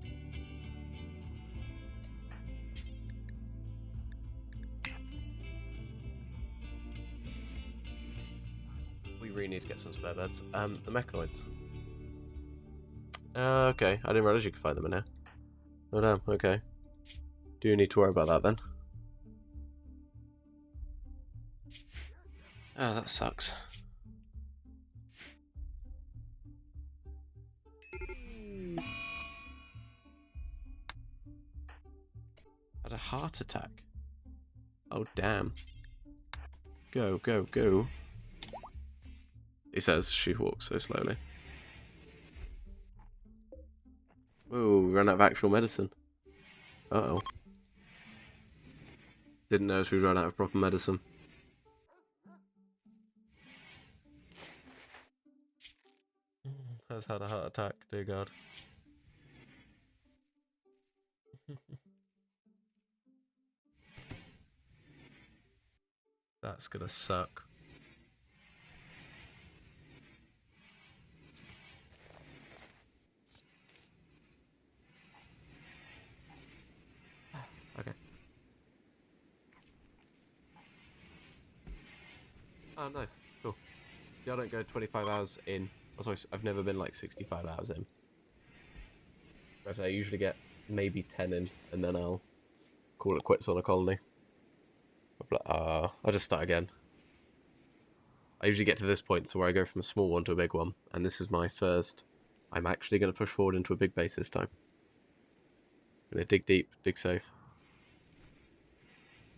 We really need to get some spare beds. The mechanoids. Okay. I didn't realize you could find them in here. Oh damn. Okay. Do you need to worry about that then? Oh, that sucks. Had a heart attack. Oh damn. Go, go, go. He says she walks so slowly. Whoa, we ran out of actual medicine. Uh-oh. Didn't notice we ran out of proper medicine. Has had a heart attack, dear God. That's gonna suck. Okay. Oh, nice. Cool. Yeah, I don't go 25 hours in. Also, I've never been like 65 hours in. As I usually get maybe 10 in, and then I'll call it quits on a colony. I'll just start again. I usually get to this point, so where I go from a small one to a big one, and this is my first. I'm actually going to push forward into a big base this time. I'm going to dig deep, dig safe.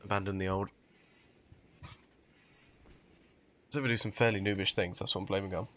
Abandon the old. So we do some fairly noobish things, that's what I'm blaming on.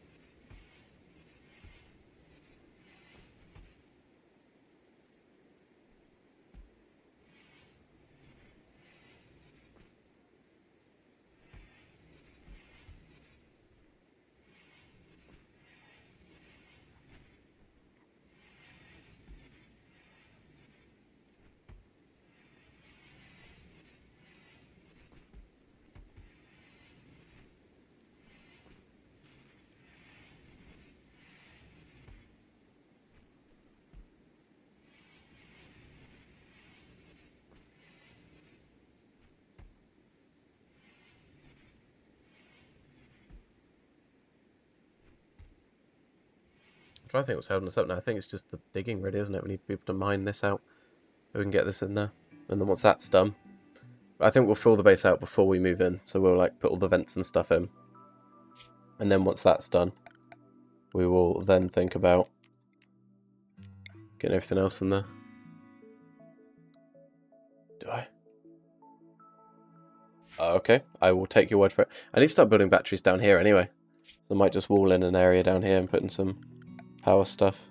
trying to think what's holding us up now. I think it's just the digging, really, isn't it? We need people to mine this out. We can get this in there. And then once that's done, I think we'll fill the base out before we move in. So we'll like put all the vents and stuff in. And then once that's done, we will then think about getting everything else in there. Do I? Oh, okay, I will take your word for it. I need to start building batteries down here anyway. So I might just wall in an area down here and put in some power stuff.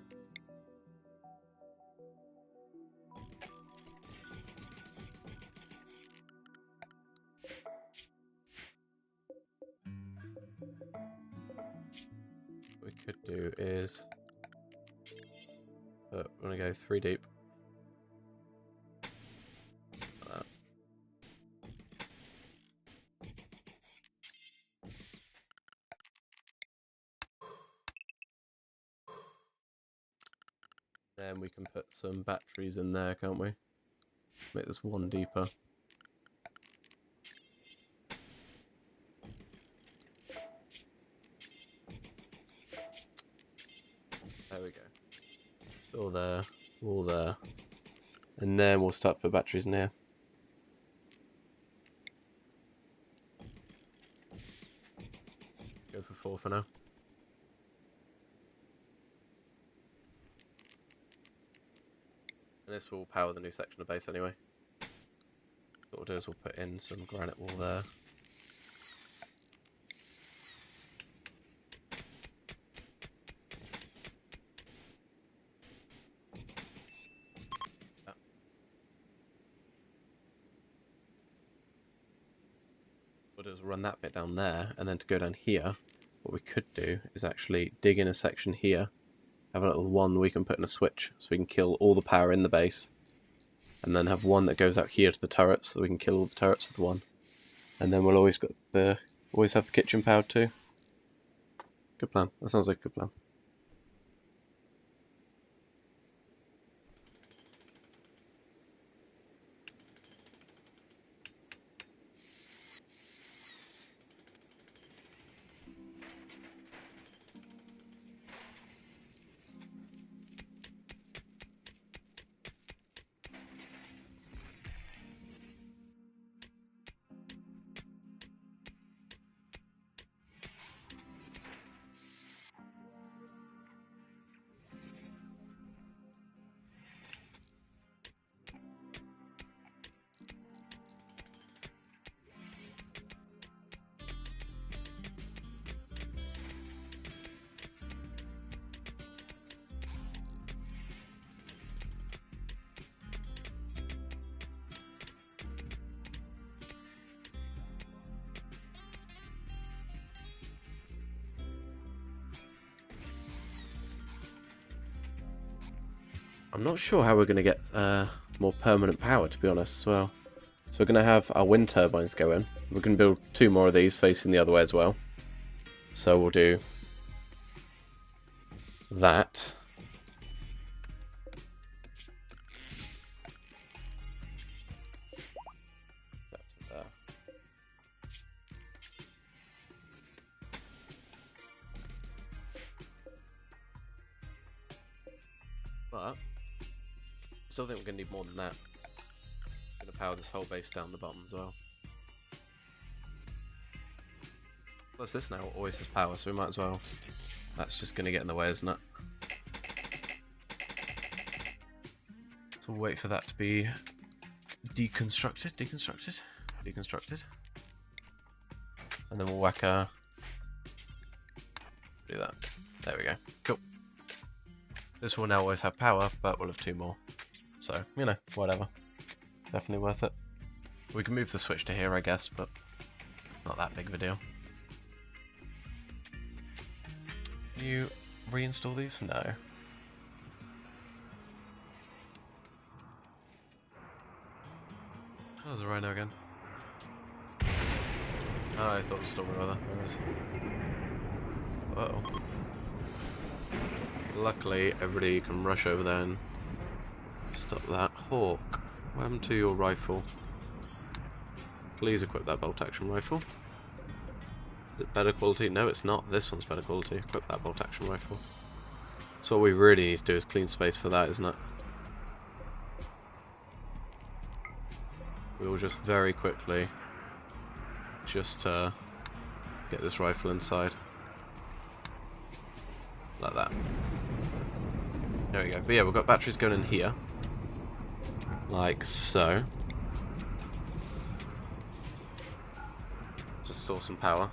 What we could do is, we're going to go 3 deep. Then we can put some batteries in there, can't we? Make this 1 deeper. There we go. All there, all there. And then we'll start to put batteries in here. Go for 4 for now. And this will power the new section of base anyway. What we'll do is we'll put in some granite wall there. What we'll do is run that bit down there, and then to go down here, what we could do is actually dig in a section here. Have a little one we can put in a switch, so we can kill all the power in the base. And then have one that goes out here to the turrets, so we can kill all the turrets with one. And then we'll always have the kitchen powered too. Good plan. That sounds like a good plan. I'm not sure how we're going to get more permanent power, to be honest, as well. So we're going to have our wind turbines go in. We're going to build 2 more of these facing the other way as well. So we'll do that. But I still think we're going to need more than that. I'm going to power this whole base down the bottom as well. Plus this now always has power, so we might as well. That's just going to get in the way, isn't it? So we'll wait for that to be deconstructed. And then we'll whack a... do that. There we go. Cool. This will now always have power, but we'll have 2 more. So, you know, whatever. Definitely worth it. We can move the switch to here, I guess, but it's not that big of a deal. Can you reinstall these? No. Oh, there's a rhino again. Oh, I thought it was stormy weather. There it is. Uh-oh. Luckily, everybody can rush over there and stop that. Hawk, what happened to your rifle? Please equip that bolt action rifle. Is it better quality? No, it's not. This one's better quality. Equip that bolt action rifle. So what we really need to do is clean space for that, isn't it? We will just very quickly just get this rifle inside. Like that. There we go. But yeah, we've got batteries going in here. Like so. To store some power.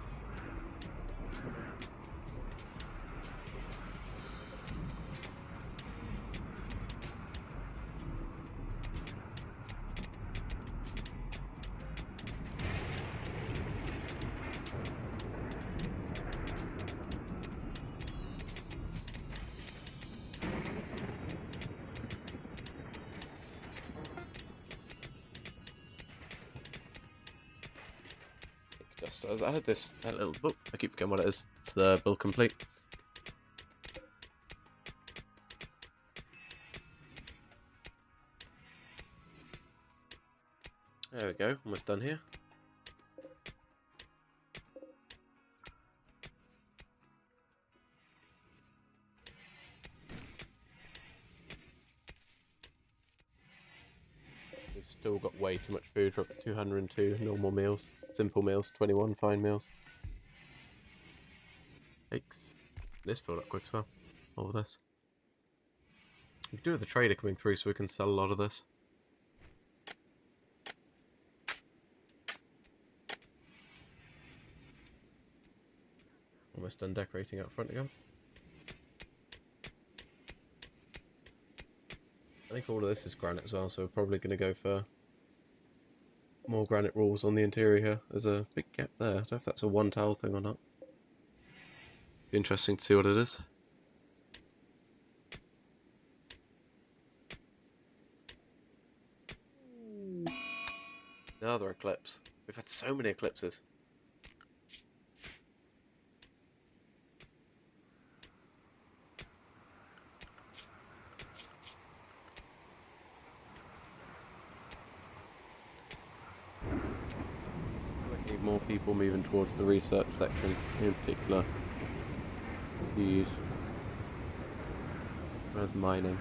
Just as I had that little book. I keep forgetting what it is. It's the build complete. There we go, almost done here. We've still got way too much food. We're up to 202 normal meals, simple meals, 21 fine meals. Yikes. This filled up quick as well. All of this. We could do with the trader coming through so we can sell a lot of this. Almost done decorating out front again. I think all of this is granite as well, so we're probably going to go for more granite walls on the interior here. There's a big gap there. I don't know if that's a one tile thing or not. Be interesting to see what it is. Another eclipse. We've had so many eclipses. I need more people moving towards the research section in particular. Use. Where's mining?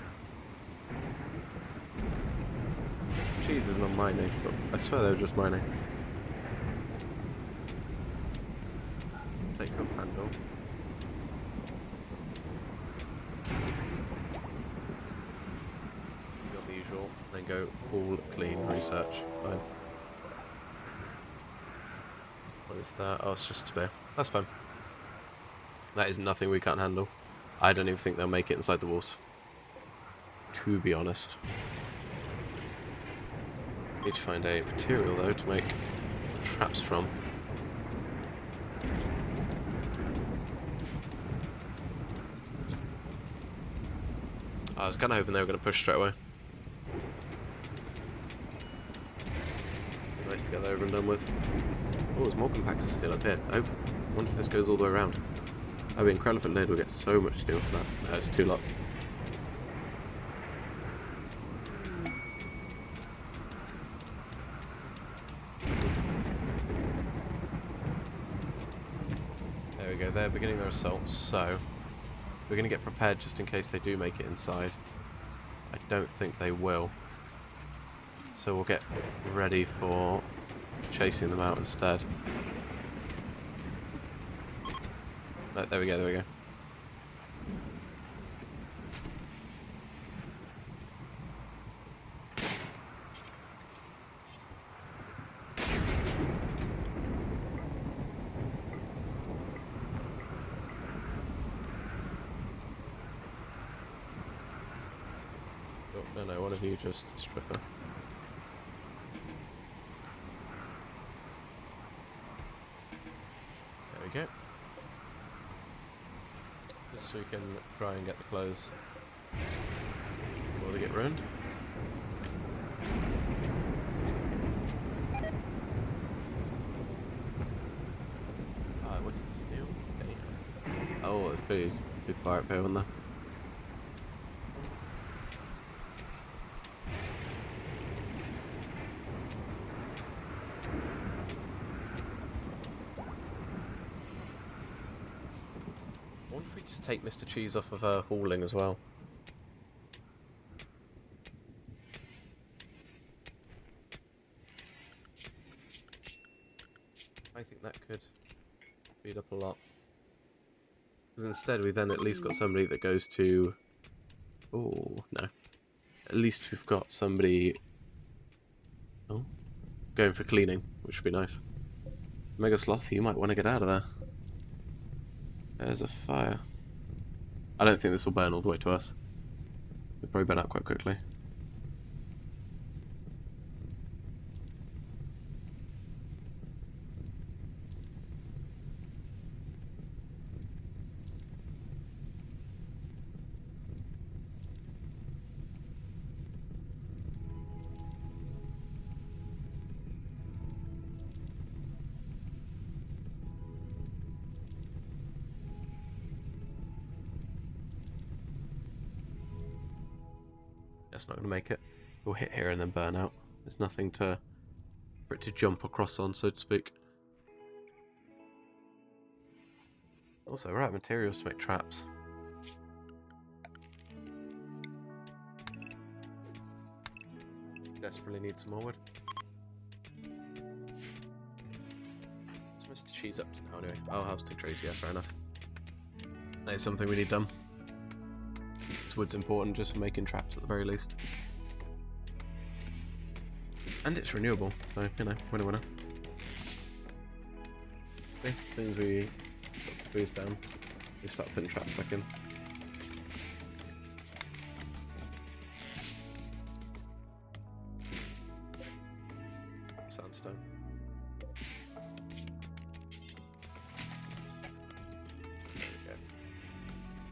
Mr. Cheese is not mining, but I swear they were just mining. Take off handle. Got the usual, then go all clean research. Fine. What is that? Oh, it's just a spear. That's fine. That is nothing we can't handle. I don't even think they'll make it inside the walls. To be honest. Need to find a material though to make traps from. I was kind of hoping they were going to push straight away. Nice to get that over and done with. Oh, there's more compactors still up here. I wonder if this goes all the way around. That'd be incredible if it did. We'll get so much steel for that. No, it's 2 lots. There we go, they're beginning their assault, so we're going to get prepared just in case they do make it inside. I don't think they will. So we'll get ready for chasing them out instead. No, there we go, there we go. Oh, no, one of you just stripper. There we go. Just so we can try and get the clothes before they get ruined. Ah, what's the steel? Okay. Oh, there's clearly a big fire up here, wasn't there? What if we just take Mr. Cheese off of her hauling as well? I think that could speed up a lot. Because instead we then at least got somebody that goes to... Oh, no. At least we've got somebody... Oh, going for cleaning, which would be nice. Mega Sloth, you might want to get out of there. There's a fire. I don't think this will burn all the way to us. It'll probably burn out quite quickly. That's not going to make it. We'll hit here and then burn out. There's nothing for it to jump across on, so to speak. Also, we're out of materials to make traps. Desperately need some more wood. What's Mr. Cheese up to now anyway? Oh, house to trees, yeah, fair enough. That is something we need done. This wood's important just for making traps at the very least. And it's renewable, so, you know, winner winner. Okay, as soon as we put the trees down, we start putting traps back in. Sandstone.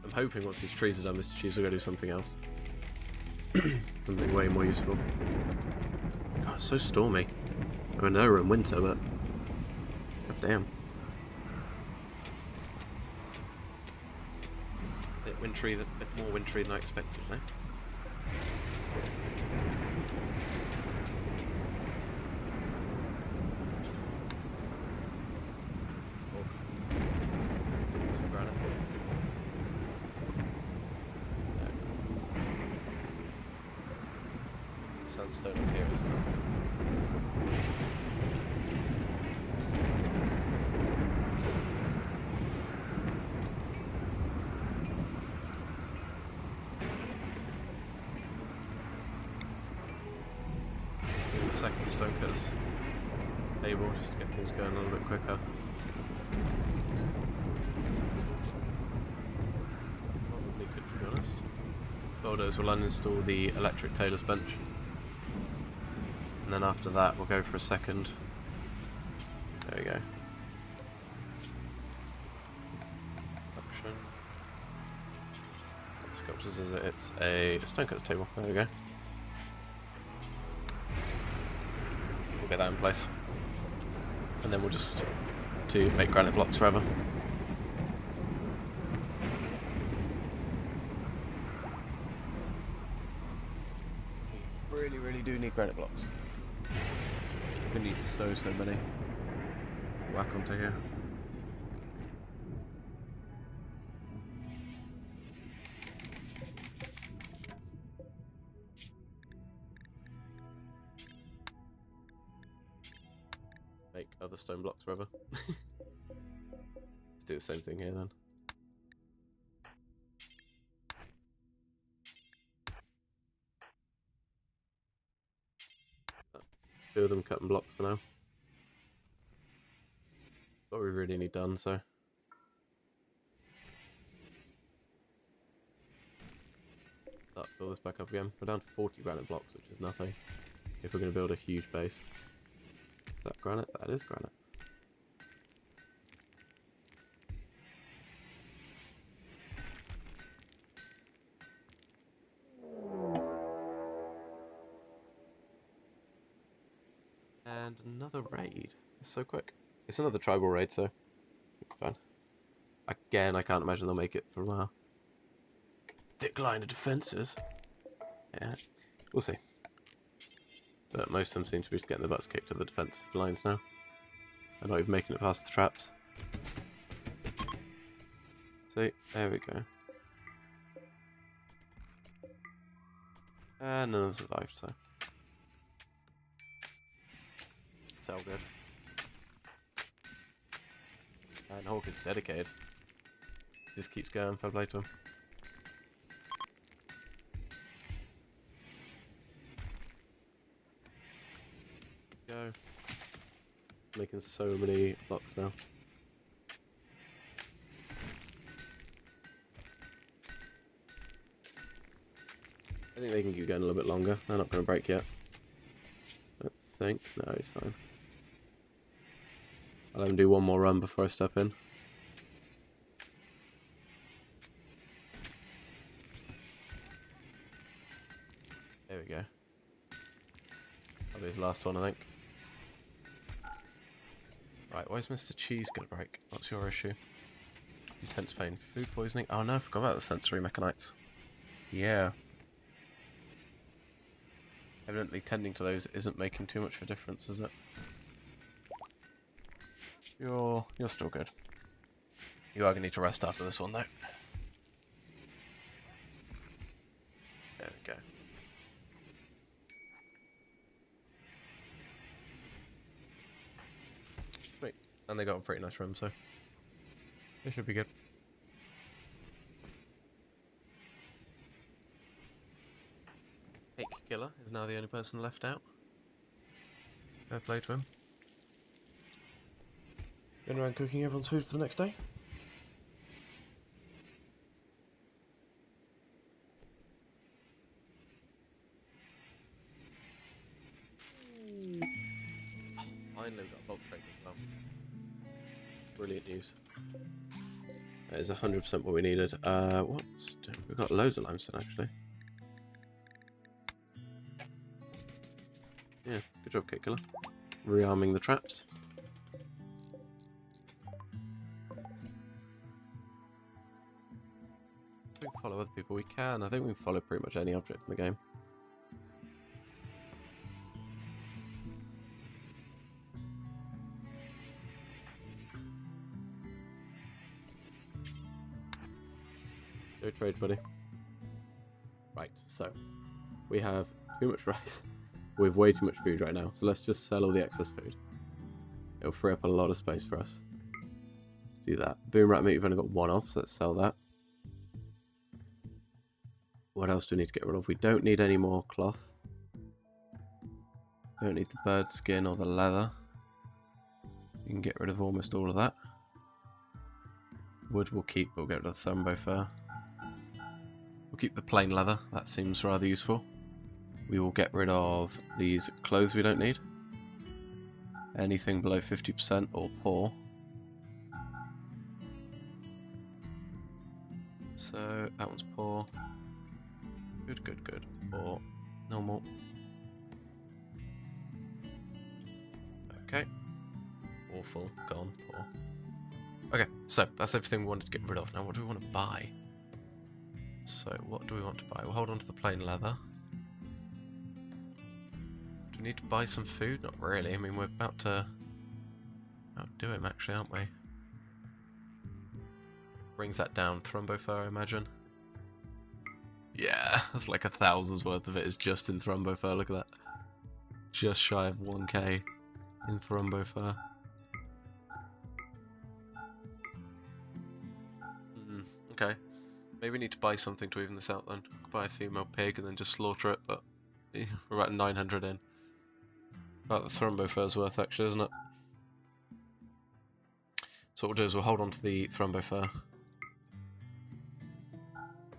I'm hoping once these trees are done, Mr. Cheese will go do something else. Something way more useful. God, it's so stormy. I know we're in winter, but... God damn. A bit wintry, a bit more wintry than I expected, eh? Some granite. Sandstone up here as well. The second stoker's able just to get things going a little bit quicker. Probably could, to be honest. Builders will uninstall the electric tailor's bench. And then after that, we'll go for a second. There we go. Production. Sculptures is it's a stonecuts table. There we go. We'll get that in place. And then we'll just make granite blocks forever. We really do need granite blocks. We need so many. Whack onto here. Make other stone blocks forever. Let's do the same thing here then. Build them cutting blocks for now. What we really need done, so. Start to fill this back up again. We're down to 40 granite blocks, which is nothing. If we're going to build a huge base. Is that granite? That is granite. And another raid. It's so quick. It's another tribal raid, so it'll be fun. Again, I can't imagine they'll make it for a while. Thick line of defences. Yeah, we'll see. But most of them seem to be just getting their butts kicked at the defensive lines now. They're not even making it past the traps. See, there we go. And none of them survived, so it's all good. And Hawk is dedicated. He just keeps going, fair play to him. Go. Making so many blocks now. I think they can keep going a little bit longer. They're not going to break yet. I don't think. No, he's fine. I'll let him do one more run before I step in. There we go. That'll be his last one, I think. Right, why is Mr. Cheese going to break? What's your issue? Intense pain. Food poisoning? Oh no, I forgot about the sensory mechanites. Yeah. Evidently tending to those isn't making too much of a difference, is it? You're still good. You are going to need to rest after this one, though. There we go. Sweet. And they got a pretty nice room, so they should be good. Cake Killer is now the only person left out. Fair play to him. Going around cooking everyone's food for the next day. Finally, we've got a bulk trade as well. Brilliant news. That is 100% what we needed. We've got loads of limestone actually. Yeah, good job, Cake Killer. Rearming the traps. We can follow other people. We can. I think we can follow pretty much any object in the game. Go trade, buddy. Right, so we have too much rice. We have way too much food right now, so let's just sell all the excess food. It'll free up a lot of space for us. Let's do that. Boom rat meat, we've only got one of, so let's sell that. What else do we need to get rid of? We don't need any more cloth. Don't need the bird skin or the leather. We can get rid of almost all of that. Wood we'll keep, but we'll get rid of the Thumbo fur. We'll keep the plain leather, that seems rather useful. We will get rid of these clothes we don't need. Anything below 50% or poor. So that one's poor. Good, good, good. Poor. Normal. Okay. Awful. Gone. Poor. Okay, so that's everything we wanted to get rid of. Now what do we want to buy? So what do we want to buy? We'll hold on to the plain leather. Do we need to buy some food? Not really. I mean, we're about to outdo him actually, aren't we? Brings that down. Thrumbo fur, I imagine. Yeah, that's like 1,000's worth of it is just in Thrumbo fur. Look at that. Just shy of 1k in Thrumbo fur. Okay. Maybe we need to buy something to even this out then. Buy a female pig and then just slaughter it, but we're about 900 in. About the Thrumbo fur's worth actually, isn't it? So what we'll do is we'll hold on to the Thrumbo fur.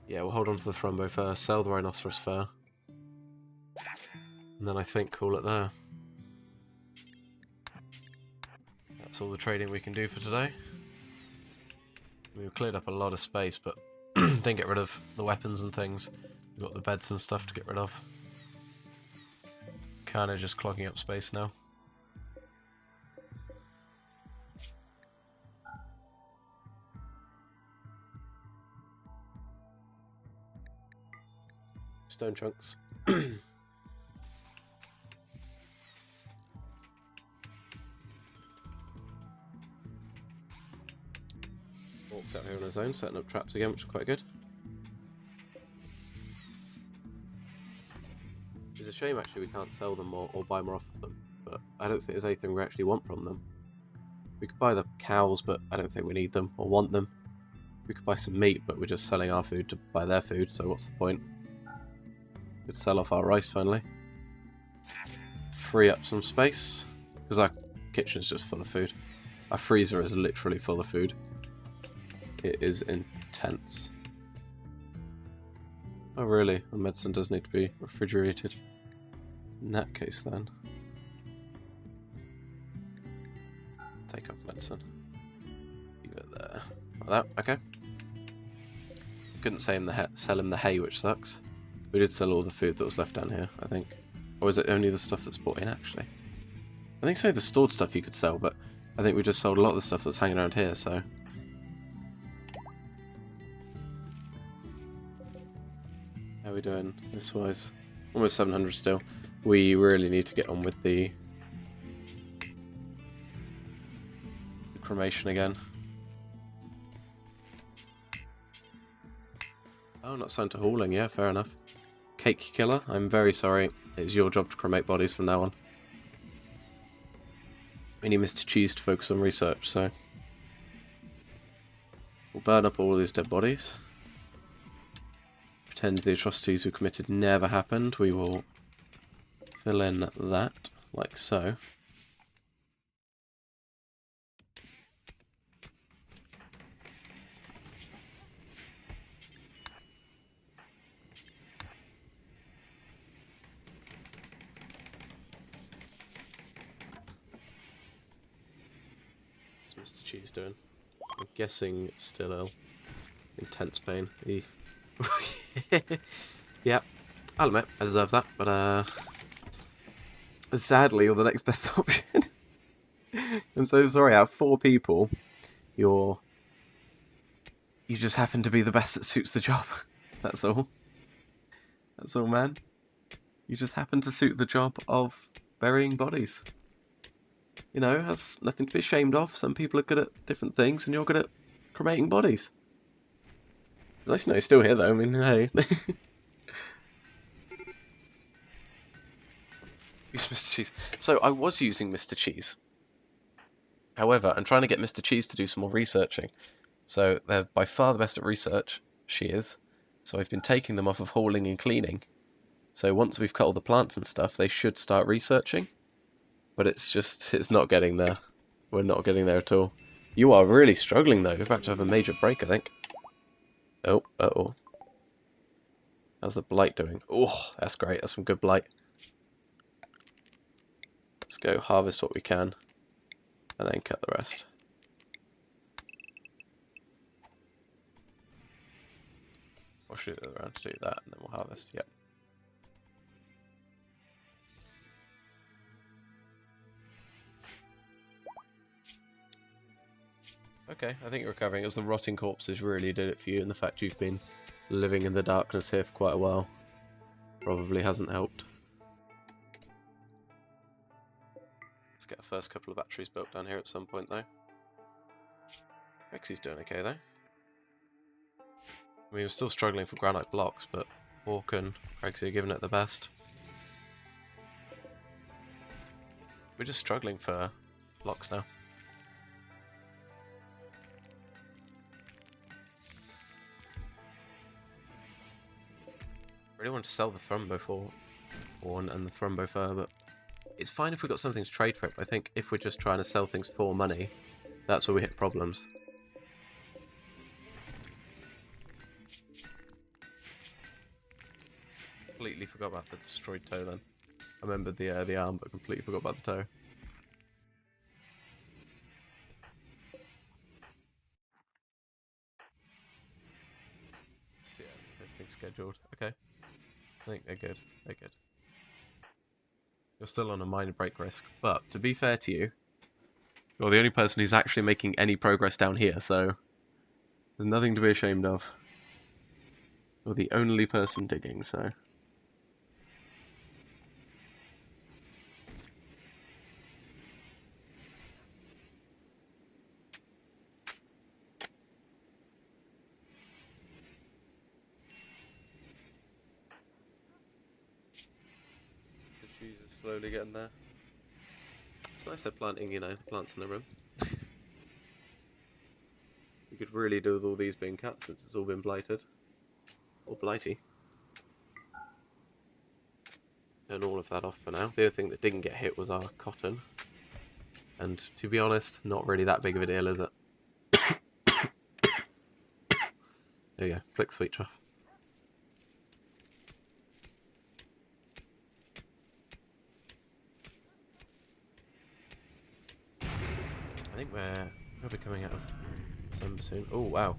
Yeah, we'll hold on to the Thrumbo fur, sell the rhinoceros fur. And then I think call it there. That's all the trading we can do for today. We've cleared up a lot of space, but didn't get rid of the weapons and things. We've got the beds and stuff to get rid of. Kinda just clogging up space now. Stone chunks. Walks out here on his own, setting up traps again, which is quite good. It's a shame actually we can't sell them or buy more off of them, but I don't think there's anything we actually want from them. We could buy the cows, but I don't think we need them or want them. We could buy some meat, but we're just selling our food to buy their food, so what's the point? We'd sell off our rice finally. Free up some space, because our kitchen's just full of food. Our freezer is literally full of food. It is intense. Oh really? The medicine does need to be refrigerated. In that case then. Take off medicine. Leave it there. Like that, okay. Couldn't sell him the hay, which sucks. We did sell all the food that was left down here, I think. Or is it only the stuff that's brought in, actually? I think so, the stored stuff you could sell, but I think we just sold a lot of the stuff that's hanging around here, so... How are we doing this wise? Almost 700 still. We really need to get on with the cremation again. Oh, not signed to hauling, yeah, fair enough. Cake killer, I'm very sorry. It's your job to cremate bodies from now on. We need Mr. Cheese to focus on research, so... We'll burn up all of these dead bodies. Pretend the atrocities we committed never happened. We will fill in that, like so. What's Mr. Cheese doing? I'm guessing still ill. Intense pain. Yeah, I'll admit, I deserve that, but sadly you're the next best option. I'm so sorry, out of 4 people, you just happen to be the best that suits the job. That's all. That's all, man. You just happen to suit the job of burying bodies. You know, that's nothing to be ashamed of. Some people are good at different things, and you're good at cremating bodies. Nice to know you're still here, though. I mean, hey. Use Mr. Cheese. So, I was using Mr. Cheese. However, I'm trying to get Mr. Cheese to do some more researching. So, they're by far the best at research. She is. So, I've been taking them off of hauling and cleaning. So, once we've cut all the plants and stuff, they should start researching. But it's not getting there. We're not getting there at all. You are really struggling, though. You're about to have a major break, I think. Oh, uh-oh. How's the blight doing? Oh, that's great. That's some good blight. Let's go harvest what we can, and then cut the rest. Or should we do the other round to do that, and then we'll harvest. Yep. Okay, I think you're recovering. It was the rotting corpses really did it for you, and the fact you've been living in the darkness here for quite a while probably hasn't helped. Let's get our first couple of batteries built down here at some point, though. Rexy's doing okay, though. I mean, we're still struggling for granite blocks, but Hawk and Rexy are giving it the best. We're just struggling for blocks now. I really want to sell the Thrumbo Horn and the Thrumbo Fur, but it's fine if we've got something to trade for it, but I think if we're just trying to sell things for money, that's where we hit problems. Completely forgot about the destroyed toe then. I remembered the arm, but completely forgot about the toe. So yeah, everything's scheduled. Okay. I think they're good. They're good. You're still on a minor break risk, but to be fair to you, you're the only person who's actually making any progress down here, so there's nothing to be ashamed of. You're the only person digging, so... cheese is slowly getting there. It's nice they're planting, you know, the plants in the room. You could really do with all these being cut since it's all been blighted. Or blighty. Turn all of that off for now. The other thing that didn't get hit was our cotton. And to be honest, not really that big of a deal, is it? There you go, flick sweet truff. I think we're probably coming out of some soon. Oh wow.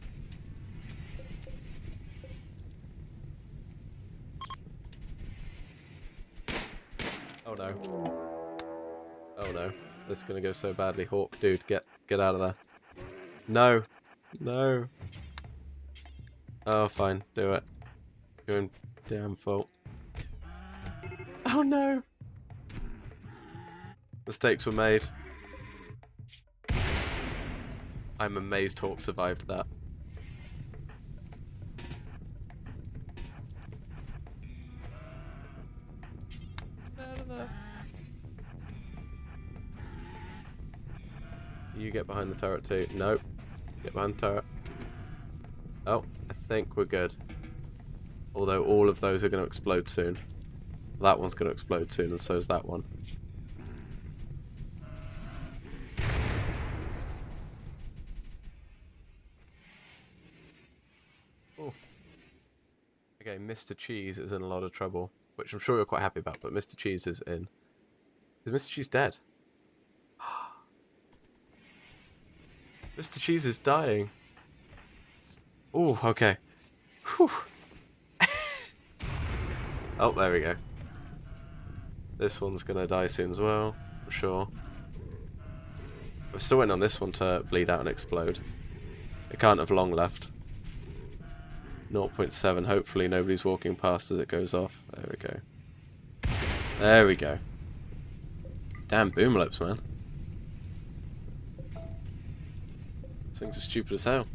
Oh no. Oh no. This is gonna go so badly. Hawk, dude, get out of there. No. No. Oh fine, do it. You're in damn fault. Oh no. Mistakes were made. I'm amazed Hawk survived that. No. You get behind the turret too. Nope. Get behind the turret. Oh, I think we're good. Although all of those are going to explode soon. That one's going to explode soon, and so is that one. Oh. Okay, Mr. Cheese is in a lot of trouble, which I'm sure you're quite happy about, but Mr. Cheese is in. Is Mr. Cheese dead? Mr. Cheese is dying. Oh, okay. Whew. Oh, there we go. This one's gonna die soon as well, I'm sure. We're still waiting on this one to bleed out and explode. It can't have long left. 0.7, hopefully nobody's walking past as it goes off. There we go. There we go. Damn boomlopes, man. These things are stupid as hell.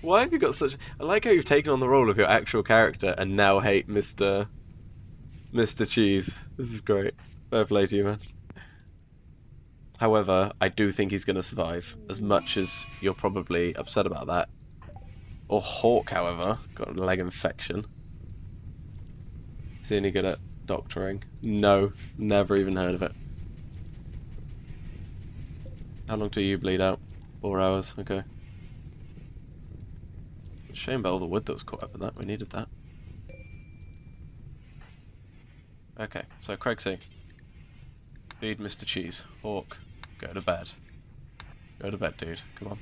Why have you got such... I like how you've taken on the role of your actual character and now hate Mr. Cheese. This is great. Fair play to you, man. However, I do think he's going to survive, as much as you're probably upset about that. Or Hawk, however, got a leg infection. Is he any good at doctoring? No, never even heard of it. How long do you bleed out? 4 hours, okay. Shame about all the wood that was caught up in that, we needed that. Okay, so Craigsy. Feed Mr. Cheese. Hawk, go to bed. Go to bed, dude, come on.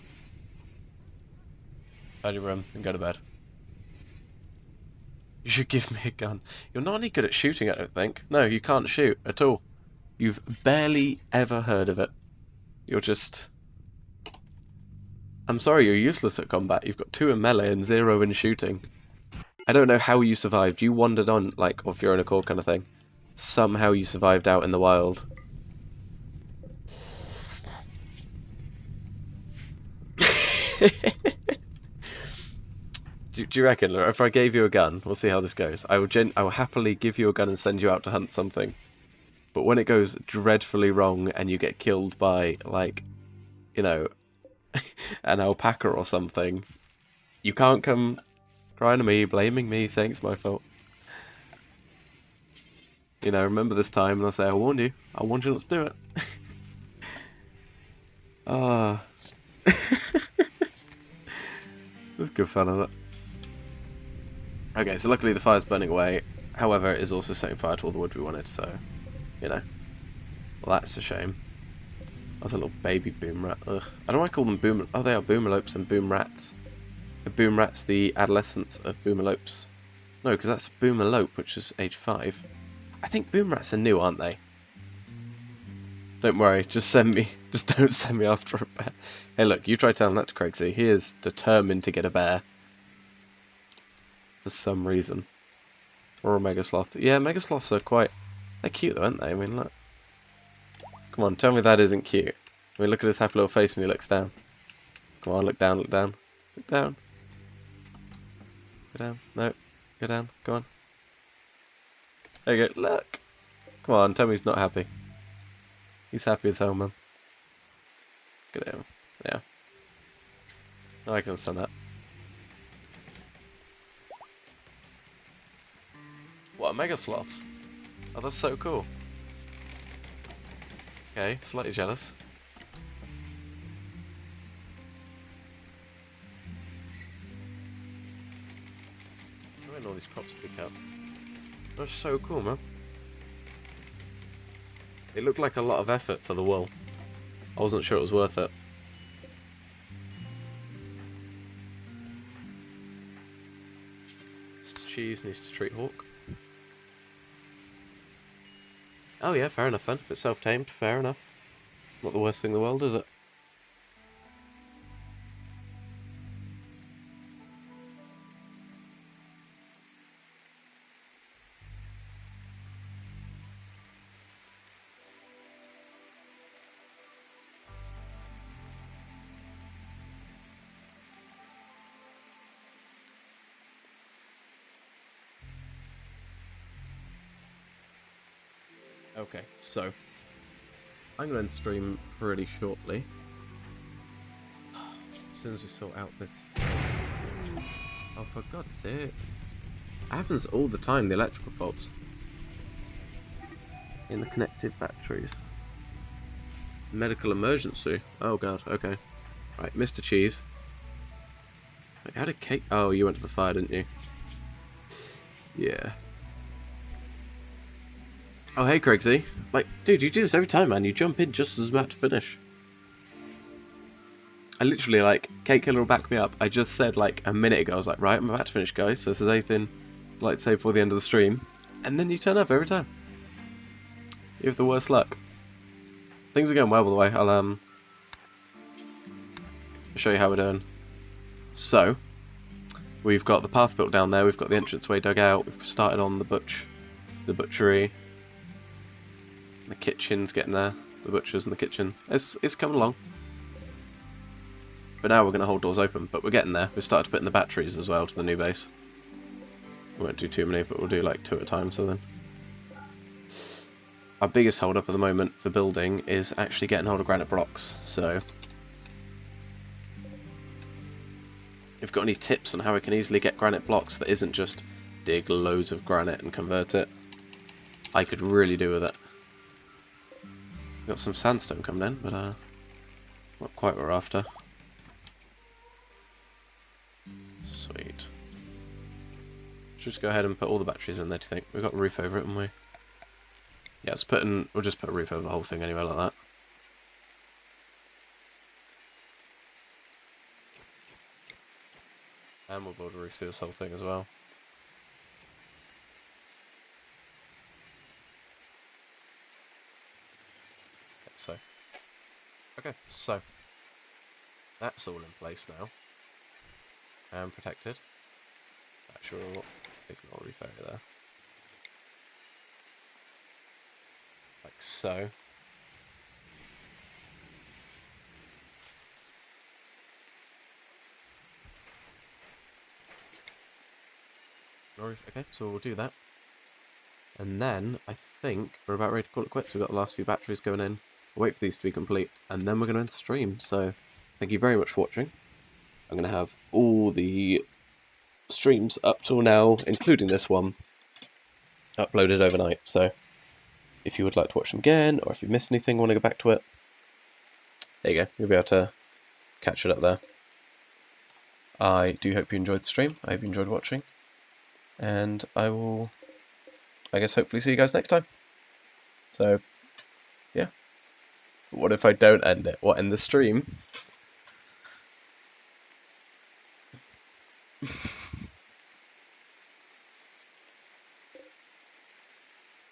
Tidy your room and go to bed. You should give me a gun. You're not any good at shooting, I don't think. No, you can't shoot at all. You've barely ever heard of it. You're just... I'm sorry, you're useless at combat. You've got 2 in melee and 0 in shooting. I don't know how you survived. You wandered on, like, off your own accord kind of thing. Somehow you survived out in the wild. Do you reckon, if I gave you a gun, we'll see how this goes, I will happily give you a gun and send you out to hunt something. But when it goes dreadfully wrong and you get killed by, like, you know, an alpaca or something, you can't come crying to me, blaming me, saying it's my fault. You know, remember this time, and I'll say, I warned you not to do it. Ah. It's good fun, isn't it? Okay, so luckily the fire's burning away. However, it is also setting fire to all the wood we wanted, so, you know. Well, that's a shame. That's a little baby boom rat. Ugh. I don't know why I call them boom... Oh, they are boomalopes and boom rats. A boom rat's the adolescence of boomalopes. No, because that's boomalope, which is age 5. I think boom rats are new, aren't they? Don't worry, just don't send me after a bear. Hey look, you try telling that to Craigsy. He is determined to get a bear. For some reason. Or a megasloth. Yeah, megasloths are quite... They're cute though, aren't they? I mean, look. Come on, tell me that isn't cute. I mean, look at his happy little face when he looks down. Come on, look down, look down. Look down. Go down. No. Go down. Go on. There you go. Look. Come on, tell me he's not happy. He's happy as hell, man. Get down. Yeah. I can understand that. What, a Mega Sloth? Oh, that's so cool. Okay, slightly jealous. When all these crops pick up. That's so cool, man. It looked like a lot of effort for the wool. I wasn't sure it was worth it. Mr. Cheese needs to treat Hawk. Oh yeah, fair enough then. If it's self-tamed, fair enough. Not the worst thing in the world, is it? Okay, so I'm going to end stream pretty shortly. As soon as we sort out this... Oh, for God's sake. It happens all the time, the electrical faults. In the connected batteries. Medical emergency. Oh God, okay. Right, Mr. Cheese. Wait, how did Kate... Oh, you went to the fire, didn't you? Yeah. Oh, hey, Craigsy. Like, dude, you do this every time, man. You jump in just as I'm about to finish. I literally, like, Kate Killer will back me up. I just said, like, a minute ago, I was like, right, I'm about to finish, guys. So if there's anything I'd like to say before the end of the stream. And then you turn up every time. You have the worst luck. Things are going well, by the way. I'll show you how we're doing. So, we've got the path built down there. We've got the entranceway dug out. We've started on the butchery. The kitchen's getting there. The butchers and the kitchens. It's coming along. But now we're going to hold doors open. But we're getting there. We've started putting the batteries as well to the new base. We won't do too many, but we'll do like 2 at a time. So then, our biggest hold up at the moment for building is actually getting hold of granite blocks. So, if you've got any tips on how we can easily get granite blocks that isn't just dig loads of granite and convert it, I could really do with it. Got some sandstone coming in, but not quite what we're after. Sweet. Should just go ahead and put all the batteries in there, do you think? We've got a roof over it, haven't we? Yeah, we'll just put a roof over the whole thing anyway, like that. And we'll build a roof through this whole thing as well. So, okay, so that's all in place now and protected. Actually, we'll ignore roof area there, like so. Okay, so we'll do that, and then I think we're about ready to call it quits. We've got the last few batteries going in. We'll wait for these to be complete, and then we're going to end the stream. So, thank you very much for watching. I'm going to have all the streams up till now, including this one, uploaded overnight. So, if you would like to watch them again, or if you missed anything, want to go back to it, there you go. You'll be able to catch it up there. I do hope you enjoyed the stream. I hope you enjoyed watching. And I will, I guess, hopefully see you guys next time. So, yeah. What if I don't end it? What, end the stream?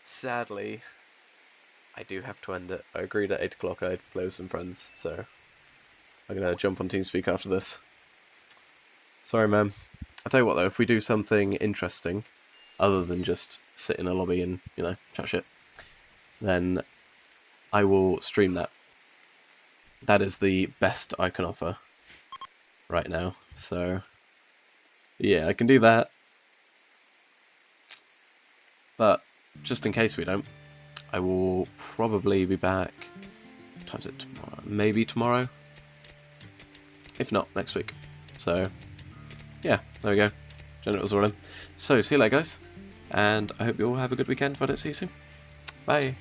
Sadly, I do have to end it. I agreed at 8 o'clock I'd play with some friends, so I'm going to jump on TeamSpeak after this. Sorry, man. I'll tell you what, though, if we do something interesting, other than just sit in a lobby and, you know, chat shit, then I will stream that. That is the best I can offer right now, so Yeah, I can do that. But just in case we don't, I will probably be back. What time is it tomorrow? Maybe tomorrow? If not, next week. So, yeah, there we go. Generators all in. So, see you later, guys. And I hope you all have a good weekend if I don't see you soon. Bye.